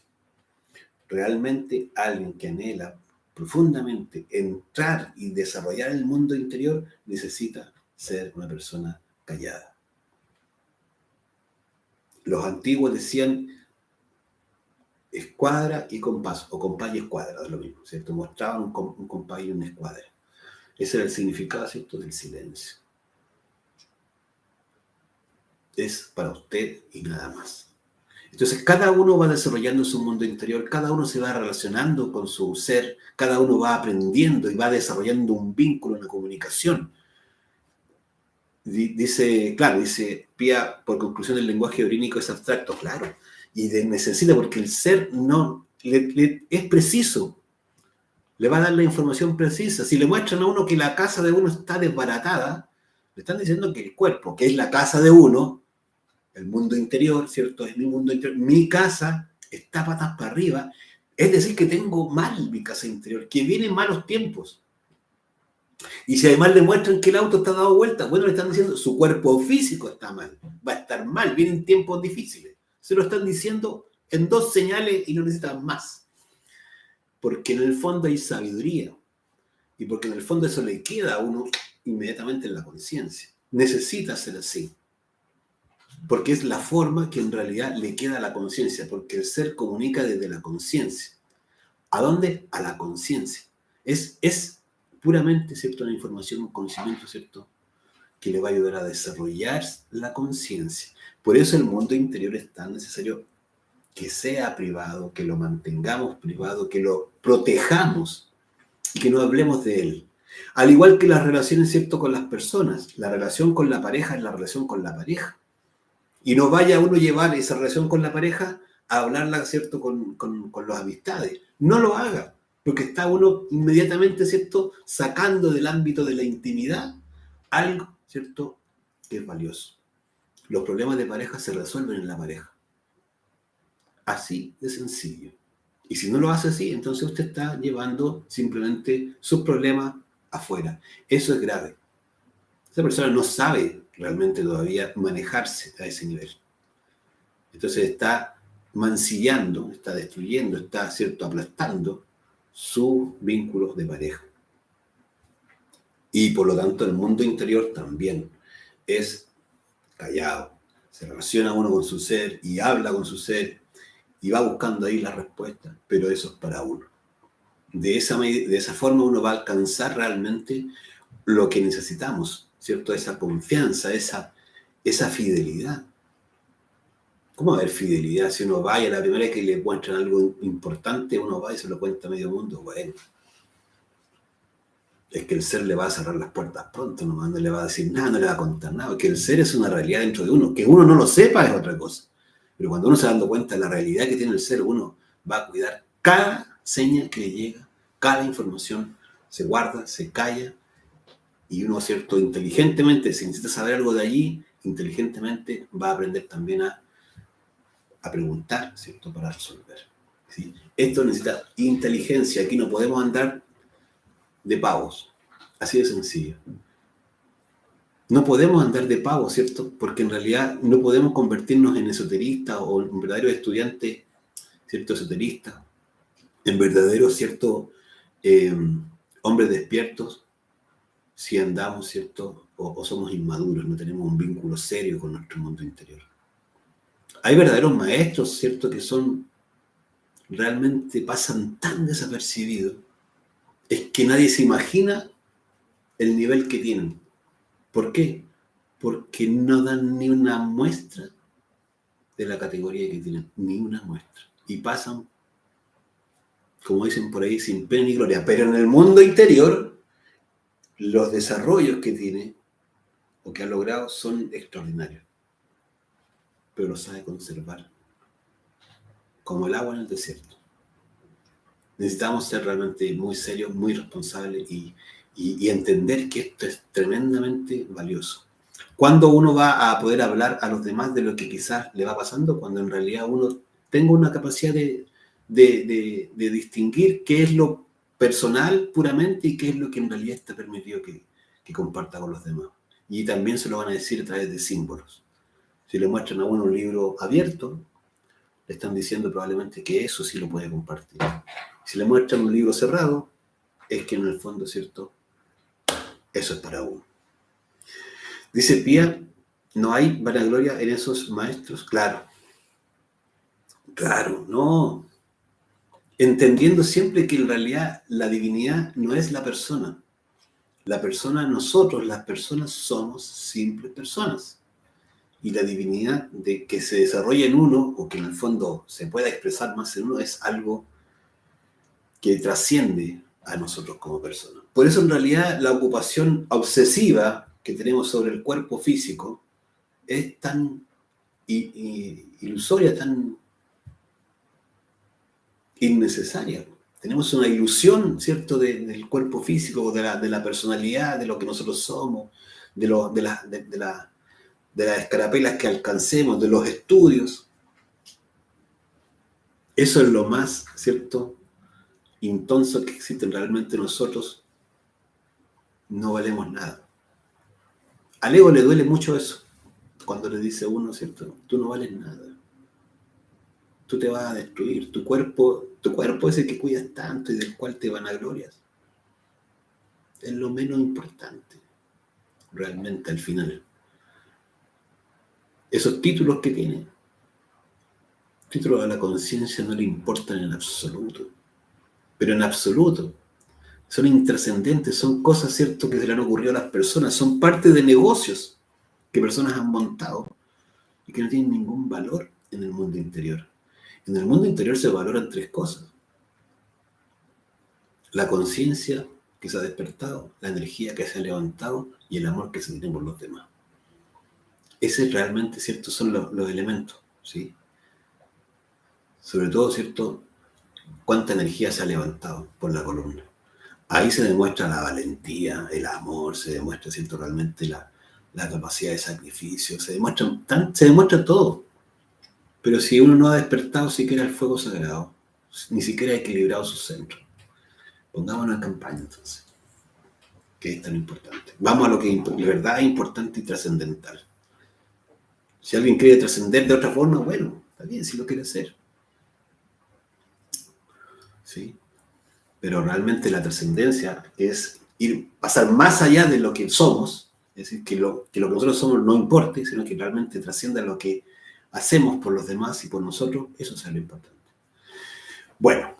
Realmente alguien que anhela profundamente entrar y desarrollar el mundo interior necesita ser una persona callada. Los antiguos decían escuadra y compás, o compás y escuadra, es lo mismo, ¿cierto? Mostraban un compás y una escuadra. Ese era el significado, ¿cierto?, del silencio. Es para usted y nada más. Entonces, cada uno va desarrollando su mundo interior, cada uno se va relacionando con su ser, cada uno va aprendiendo y va desarrollando un vínculo, una comunicación. Dice Pía, por conclusión, el lenguaje eurínico es abstracto, claro, y necesita porque el ser no es preciso. le va a dar la información precisa. Si le muestran a uno que la casa de uno está desbaratada, le están diciendo que el cuerpo, que es la casa de uno, el mundo interior, ¿cierto? Es mi mundo interior, mi casa está patas para arriba, es decir, que tengo mal mi casa interior, que vienen malos tiempos. Y si además le muestran que el auto está dado vuelta, bueno, le están diciendo su cuerpo físico está mal, va a estar mal, vienen tiempos difíciles. Se lo están diciendo en 2 señales y no necesitan más. Porque en el fondo hay sabiduría. Y porque en el fondo eso le queda a uno inmediatamente en la conciencia. Necesita ser así. Porque es la forma que en realidad le queda a la conciencia. Porque el ser comunica desde la conciencia. ¿A dónde? A la conciencia. Es puramente, ¿cierto?, una información, un conocimiento, ¿cierto?, que le va a ayudar a desarrollar la conciencia. Por eso el mundo interior es tan necesario que sea privado, que lo mantengamos privado, que lo protejamos y que no hablemos de él. Al igual que las relaciones, ¿cierto?, con las personas. La relación con la pareja es la relación con la pareja. Y no vaya uno a llevar esa relación con la pareja a hablarla, ¿cierto?, con las amistades. No lo haga, porque está uno inmediatamente, ¿cierto?, sacando del ámbito de la intimidad algo, ¿cierto?, que es valioso. Los problemas de pareja se resuelven en la pareja. Así de sencillo. Y si no lo hace así, entonces usted está llevando simplemente sus problemas afuera. Eso es grave. Esa persona no sabe realmente todavía manejarse a ese nivel. Entonces está mancillando, está destruyendo, está, ¿cierto?, aplastando sus vínculos de pareja. Y por lo tanto el mundo interior también es callado. Se relaciona uno con su ser y habla con su ser y va buscando ahí la respuesta, pero eso es para uno. De esa forma uno va a alcanzar realmente lo que necesitamos, ¿cierto? Esa confianza, esa fidelidad. ¿Cómo va a haber fidelidad si uno va y a la primera vez que le muestran algo importante, uno va y se lo cuenta a medio mundo? Bueno, es que el ser le va a cerrar las puertas pronto, no le va a decir nada, no le va a contar nada, porque el ser es una realidad dentro de uno. Que uno no lo sepa es otra cosa. Pero cuando uno se va dando cuenta de la realidad que tiene el ser, uno va a cuidar cada señal que le llega, cada información, se guarda, se calla, y uno, ¿cierto?, inteligentemente, si necesita saber algo de allí, inteligentemente va a aprender también a preguntar, ¿cierto?, para resolver. ¿Sí? Esto necesita inteligencia. Aquí no podemos andar de pavos. Así de sencillo. No podemos andar de pavos, ¿cierto? Porque en realidad no podemos convertirnos en esoteristas o en verdaderos estudiantes, ¿cierto?, esoteristas, en verdaderos, ¿cierto?, hombres despiertos, si andamos, ¿cierto?, o somos inmaduros, no tenemos un vínculo serio con nuestro mundo interior. Hay verdaderos maestros, ¿cierto?, que realmente pasan tan desapercibidos, es que nadie se imagina el nivel que tienen. ¿Por qué? Porque no dan ni una muestra de la categoría que tienen, ni una muestra. Y pasan, como dicen por ahí, sin pena ni gloria. Pero en el mundo interior, los desarrollos que tiene o que ha logrado son extraordinarios. Pero los sabe conservar, como el agua en el desierto. Necesitamos ser realmente muy serios, muy responsables y entender que esto es tremendamente valioso. ¿Cuándo uno va a poder hablar a los demás de lo que quizás le va pasando? Cuando en realidad uno tenga una capacidad de distinguir qué es lo personal puramente y qué es lo que en realidad está permitido que comparta con los demás. Y también se lo van a decir a través de símbolos. Si le muestran a uno un libro abierto, le están diciendo probablemente que eso sí lo puede compartir. Si le muestran un libro cerrado, es que en el fondo, ¿cierto?, eso es para uno. Dice Pía, ¿no hay vanagloria en esos maestros? Claro, no. Entendiendo siempre que en realidad la divinidad no es la persona. La persona, nosotros, las personas, somos simples personas. Y la divinidad de que se desarrolla en uno, o que en el fondo se pueda expresar más en uno, es algo que trasciende a nosotros como personas. Por eso en realidad la ocupación obsesiva que tenemos sobre el cuerpo físico es tan ilusoria, tan innecesaria. Tenemos una ilusión, ¿cierto?, del cuerpo físico, de la personalidad, de lo que nosotros somos, de las escarapelas que alcancemos, de los estudios. Eso es lo más, ¿cierto?, intonso que existen. Realmente nosotros no valemos nada. Al ego le duele mucho eso, cuando le dice a uno, ¿cierto?, tú no vales nada. Tú te vas a destruir, tu cuerpo es el que cuidas tanto y del cual te vanaglorias. Es lo menos importante, realmente, al final. Esos títulos que tiene, títulos a la conciencia, no le importan en absoluto. Pero en absoluto. Son intrascendentes, son cosas, ¿cierto?, que se le han ocurrido a las personas, son parte de negocios que personas han montado y que no tienen ningún valor en el mundo interior. En el mundo interior se valoran tres cosas: la conciencia que se ha despertado, la energía que se ha levantado y el amor que se tiene por los demás. Ese realmente, ¿cierto?, son los elementos, ¿sí? Sobre todo, ¿cierto?, cuánta energía se ha levantado por la columna. Ahí se demuestra la valentía, el amor, se demuestra, ¿cierto?, realmente la capacidad de sacrificio, se demuestra todo. Pero si uno no ha despertado siquiera el fuego sagrado, ni siquiera ha equilibrado su centro, pongámonos en campaña entonces, que es tan importante. Vamos a lo que de verdad es importante y trascendental. Si alguien quiere trascender de otra forma, bueno, está bien, si lo quiere hacer. ¿Sí? Pero realmente la trascendencia es pasar más allá de lo que somos, es decir, que lo que nosotros somos no importe, sino que realmente trascienda lo que hacemos por los demás y por nosotros. Eso es lo importante. Bueno,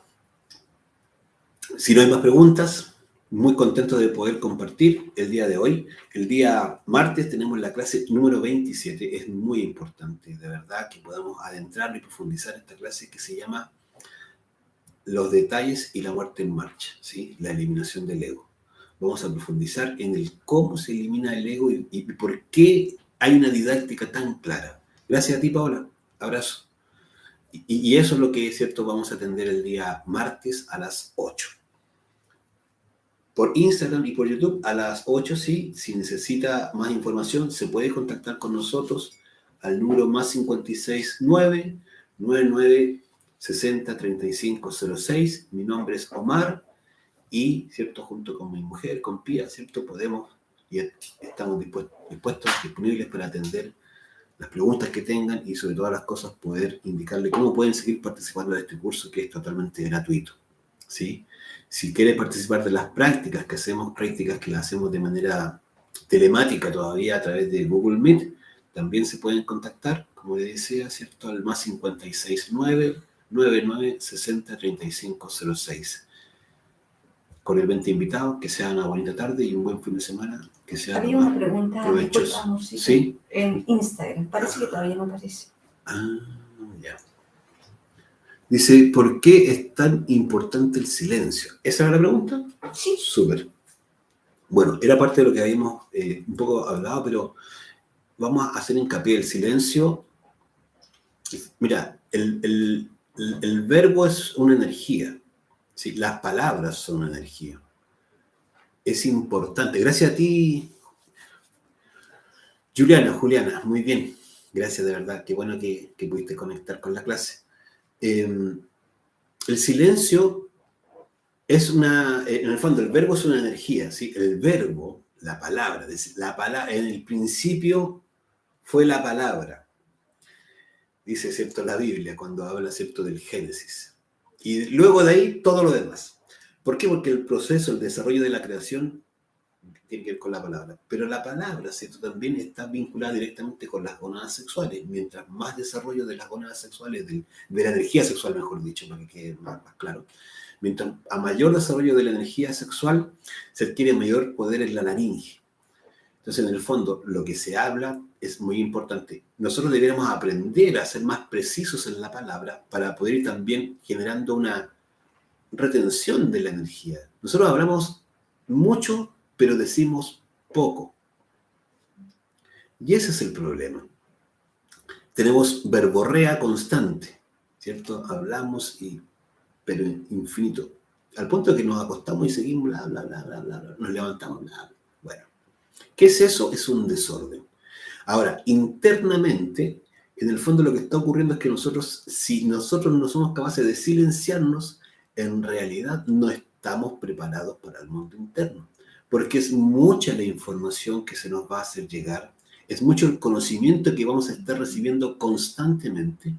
si no hay más preguntas, muy contento de poder compartir el día de hoy. El día martes tenemos la clase número 27. Es muy importante, de verdad, que podamos adentrar y profundizar esta clase que se llama Los detalles y la muerte en marcha, ¿sí? La eliminación del ego. Vamos a profundizar en el cómo se elimina el ego y por qué hay una didáctica tan clara. Gracias a ti, Paola. Abrazo. Y eso es lo que, es cierto, vamos a atender el día martes a las 8. Por Instagram y por YouTube a las 8, sí. Si necesita más información, se puede contactar con nosotros al número más 569 99 60 35 06. Mi nombre es Omar y, ¿cierto?, junto con mi mujer, con Pía, ¿cierto?, podemos y estamos dispuestos, disponibles para atender las preguntas que tengan y, sobre todas las cosas, poder indicarle cómo pueden seguir participando de este curso, que es totalmente gratuito, ¿sí? Si quiere participar de las prácticas que las hacemos de manera telemática todavía a través de Google Meet, también se pueden contactar, como le decía, ¿cierto?, al más 569 99 60 35 06. Con el 20 invitado, que sea una bonita tarde y un buen fin de semana, que sea había una pregunta, provechoso. ¿Sí? En Instagram, parece que todavía no aparece. Ya. Dice, ¿por qué es tan importante el silencio? ¿Esa era la pregunta? Sí. Súper. Bueno, era parte de lo que habíamos un poco hablado, pero vamos a hacer hincapié. El silencio, mira, el verbo es una energía, ¿sí? Las palabras son una energía. Es importante. Gracias a ti, Juliana, muy bien. Gracias, de verdad. Qué bueno que pudiste conectar con la clase. El silencio es en el fondo, el verbo es una energía, ¿sí? El verbo, la palabra, en el principio fue la palabra, dice, ¿cierto?, la Biblia, cuando habla, ¿cierto?, del Génesis. Y luego de ahí, todo lo demás. ¿Por qué? Porque el proceso, el desarrollo de la creación tiene que ver con la palabra. Pero la palabra, ¿cierto?, también está vinculada directamente con las gónadas sexuales. Mientras más desarrollo de las gónadas sexuales, de la energía sexual, mejor dicho, para que quede más claro. Mientras a mayor desarrollo de la energía sexual, se adquiere mayor poder en la laringe. Entonces, en el fondo, lo que se habla es muy importante. Nosotros deberíamos aprender a ser más precisos en la palabra para poder ir también generando una retención de la energía. Nosotros hablamos mucho, pero decimos poco. Y ese es el problema. Tenemos verborrea constante, ¿cierto? Hablamos pero infinito. Al punto de que nos acostamos y seguimos, bla, bla, bla, bla, bla, bla, nos levantamos, bla, bla. Bueno, ¿qué es eso? Es un desorden. Ahora, internamente, en el fondo lo que está ocurriendo es que nosotros, si nosotros no somos capaces de silenciarnos, en realidad no estamos preparados para el mundo interno. Porque es mucha la información que se nos va a hacer llegar, es mucho el conocimiento que vamos a estar recibiendo constantemente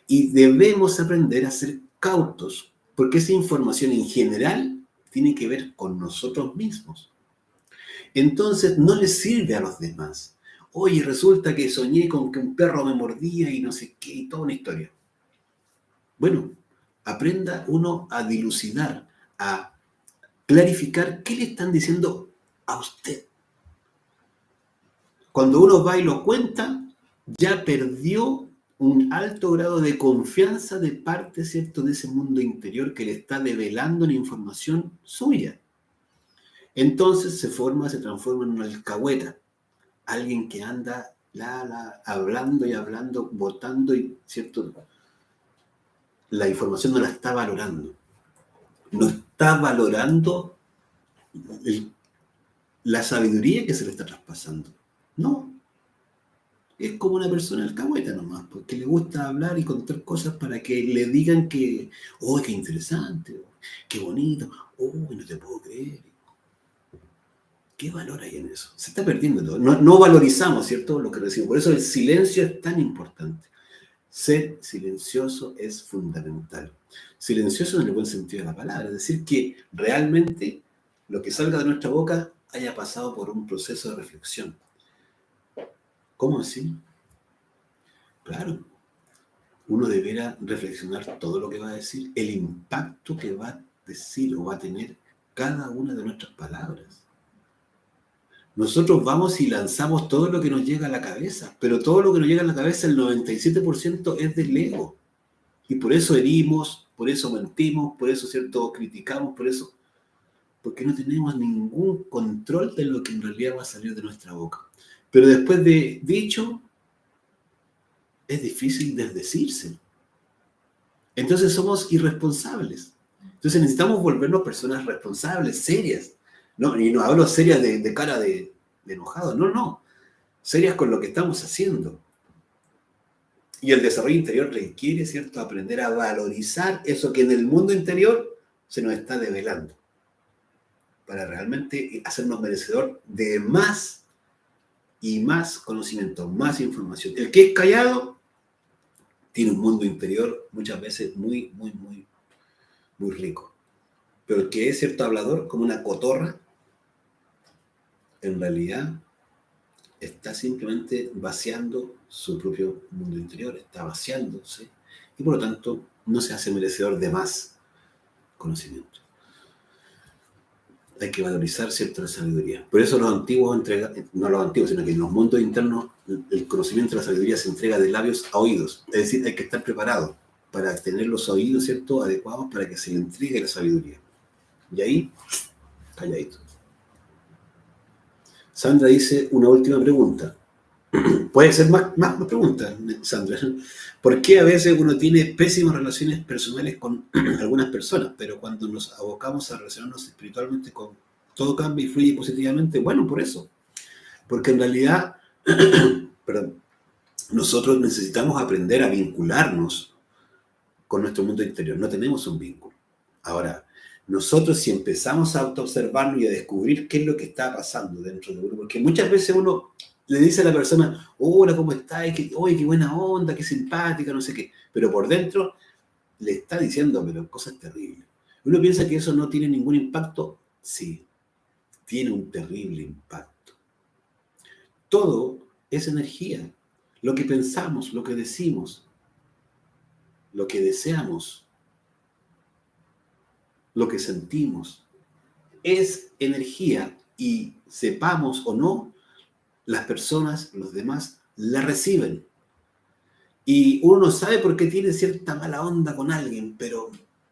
y debemos aprender a ser cautos, porque esa información en general tiene que ver con nosotros mismos. Entonces no le sirve a los demás. Oye, resulta que soñé con que un perro me mordía y no sé qué, y toda una historia. Bueno, aprenda uno a dilucidar, a clarificar qué le están diciendo a usted. Cuando uno va y lo cuenta, ya perdió un alto grado de confianza de parte, ¿cierto?, de ese mundo interior que le está develando una información suya. Entonces se transforma en una alcahueta, alguien que anda hablando y hablando, votando y, ¿cierto?, la información no la está valorando. No está valorando la sabiduría que se le está traspasando. No. Es como una persona alcahueta nomás, porque le gusta hablar y contar cosas para que le digan que, oh, qué interesante, qué bonito, oh, no te puedo creer. ¿Qué valor hay en eso? Se está perdiendo todo. No valorizamos, ¿cierto?, lo que recibimos. Por eso el silencio es tan importante. Ser silencioso es fundamental. Silencioso en el buen sentido de la palabra, es decir, que realmente lo que salga de nuestra boca haya pasado por un proceso de reflexión. ¿Cómo así? Claro, uno deberá reflexionar todo lo que va a decir, el impacto que va a decir o va a tener cada una de nuestras palabras. Nosotros vamos y lanzamos todo lo que nos llega a la cabeza, pero todo lo que nos llega a la cabeza, el 97% es del ego. Y por eso herimos, por eso mentimos, por eso, ¿cierto?, criticamos, por eso, porque no tenemos ningún control de lo que en realidad va a salir de nuestra boca. Pero después de dicho, es difícil desdecirse. Entonces somos irresponsables. Entonces necesitamos volvernos personas responsables, serias. No, y no hablo serias de cara de enojado, no. Serias con lo que estamos haciendo. Y el desarrollo interior requiere, ¿cierto?, aprender a valorizar eso que en el mundo interior se nos está develando. Para realmente hacernos merecedor de más y más conocimiento, más información. El que es callado tiene un mundo interior muchas veces muy rico. Pero el que es, ¿cierto?, hablador, como una cotorra, en realidad está simplemente vaciando su propio mundo interior, está vaciándose y por lo tanto no se hace merecedor de más conocimiento. Hay que valorizar, ¿cierto?, la sabiduría. Por eso los antiguos no los antiguos, sino que en los mundos internos el conocimiento de la sabiduría se entrega de labios a oídos. Es decir, hay que estar preparado para tener los oídos, ¿cierto?, adecuados para que se le entregue la sabiduría. Y ahí, calladito. Sandra dice una última pregunta. Puede ser más preguntas, Sandra. ¿Por qué a veces uno tiene pésimas relaciones personales con algunas personas, pero cuando nos abocamos a relacionarnos espiritualmente con todo cambia y fluye positivamente? Bueno, por eso. Porque en realidad, nosotros necesitamos aprender a vincularnos con nuestro mundo interior. No tenemos un vínculo. Ahora, nosotros si empezamos a autoobservarnos y a descubrir qué es lo que está pasando dentro de uno, porque muchas veces uno le dice a la persona, hola, ¿cómo estás? Oye, qué buena onda, qué simpática, no sé qué. Pero por dentro le está diciendo, pero cosas terribles. Uno piensa que eso no tiene ningún impacto. Sí, tiene un terrible impacto. Todo es energía. Lo que pensamos, lo que decimos, lo que deseamos, lo que sentimos, es energía y sepamos o no, las personas, los demás, la reciben. Y uno no sabe por qué tiene cierta mala onda con alguien, pero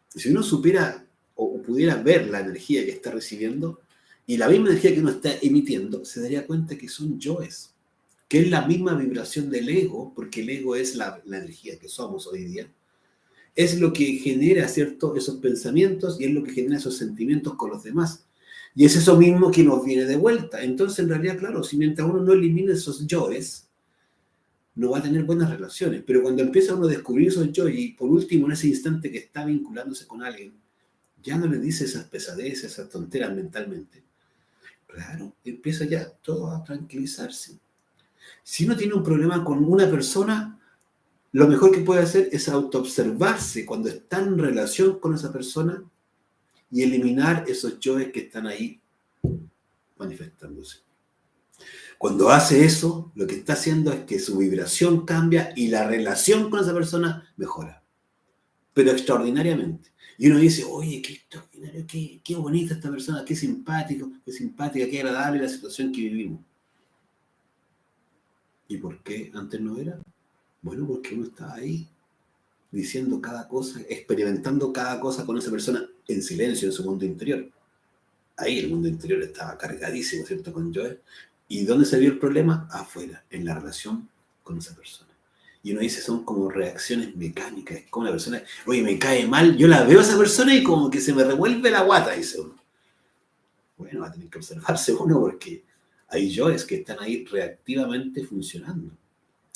si uno supiera o pudiera ver la energía que está recibiendo y la misma energía que uno está emitiendo, se daría cuenta que son yoes, que es la misma vibración del ego, porque el ego es la energía que somos hoy día, es lo que genera, ¿cierto?, esos pensamientos y es lo que genera esos sentimientos con los demás. Y es eso mismo que nos viene de vuelta. Entonces, en realidad, claro, si mientras uno no elimina esos yoes, no va a tener buenas relaciones. Pero cuando empieza uno a descubrir esos yoes y por último, en ese instante que está vinculándose con alguien, ya no le dice esas pesadeces, esas tonteras mentalmente. Claro, empieza ya todo a tranquilizarse. Si uno tiene un problema con una persona, lo mejor que puede hacer es autoobservarse cuando está en relación con esa persona y eliminar esos yoes que están ahí manifestándose. Cuando hace eso, lo que está haciendo es que su vibración cambia y la relación con esa persona mejora, pero extraordinariamente. Y uno dice, oye, qué extraordinario, qué bonita esta persona, qué simpático, qué simpática, qué agradable la situación que vivimos. ¿Y por qué antes no era? Bueno, porque uno estaba ahí diciendo cada cosa, experimentando cada cosa con esa persona en silencio, en su mundo interior. Ahí el mundo interior estaba cargadísimo, ¿cierto?, con Joe. ¿Y dónde se vio el problema? Afuera, en la relación con esa persona. Y uno dice, son como reacciones mecánicas. Es como la persona, oye, me cae mal, yo la veo a esa persona y como que se me revuelve la guata, dice uno. Bueno, va a tener que observarse uno porque hay yoes que están ahí reactivamente funcionando.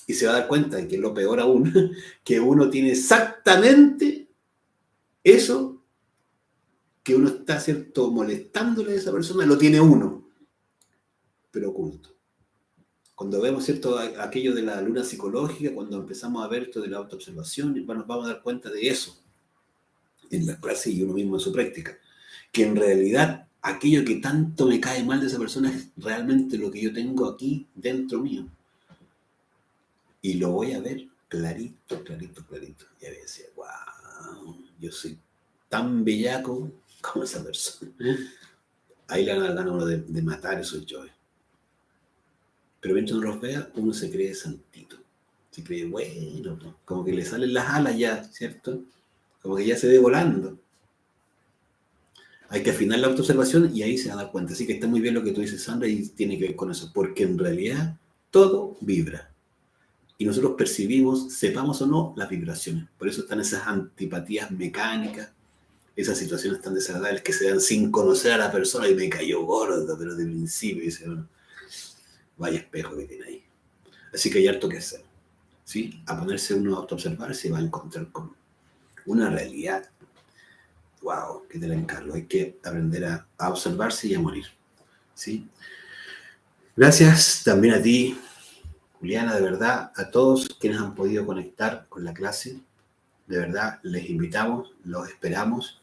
Y se va a dar cuenta de que es lo peor aún, que uno tiene exactamente eso que uno está, ¿cierto?, molestándole a esa persona, lo tiene uno, pero oculto. Cuando vemos, ¿cierto?, aquello de la luna psicológica, cuando empezamos a ver esto de la autoobservación, nos vamos a dar cuenta de eso en la clase y uno mismo en su práctica, que en realidad aquello que tanto me cae mal de esa persona es realmente lo que yo tengo aquí dentro mío. Y lo voy a ver clarito, clarito, clarito. Y a veces, wow, yo soy tan bellaco como esa persona. Ahí le dan ganas uno de matar esos yoes. Pero mientras no los vea, uno se cree santito. Se cree bueno, como que le salen las alas ya, ¿cierto? Como que ya se ve volando. Hay que afinar la autoobservación y ahí se va a dar cuenta. Así que está muy bien lo que tú dices, Sandra, y tiene que ver con eso. Porque en realidad todo vibra. Y nosotros percibimos, sepamos o no, las vibraciones. Por eso están esas antipatías mecánicas, esas situaciones tan desagradables que se dan sin conocer a la persona y me cayó gordo, pero de principio, y dice, bueno, vaya espejo que tiene ahí. Así que hay harto que hacer, ¿sí? A ponerse uno a autoobservar se va a encontrar con una realidad. Wow, que te la encargo. Hay que aprender a observarse y a morir, ¿sí? Gracias también a ti, Juliana, de verdad, a todos quienes han podido conectar con la clase. De verdad, les invitamos, los esperamos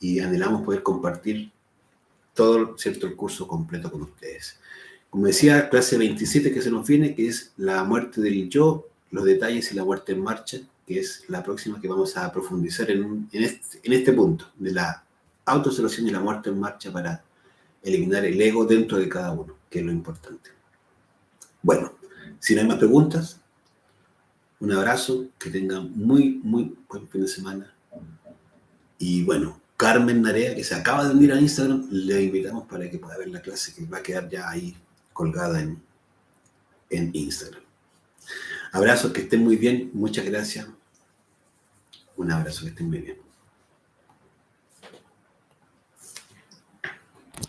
y anhelamos poder compartir todo, ¿cierto?, el curso completo con ustedes. Como decía, clase 27 que se nos viene, que es la muerte del yo, los detalles y la muerte en marcha, que es la próxima que vamos a profundizar en este punto de la autoobservación y la muerte en marcha para eliminar el ego dentro de cada uno, que es lo importante. Bueno, si no hay más preguntas, un abrazo, que tengan muy, muy buen fin de semana. Y bueno, Carmen Narea, que se acaba de unir a Instagram, le invitamos para que pueda ver la clase que va a quedar ya ahí colgada en Instagram. Abrazos, que estén muy bien, muchas gracias. Un abrazo, que estén muy bien.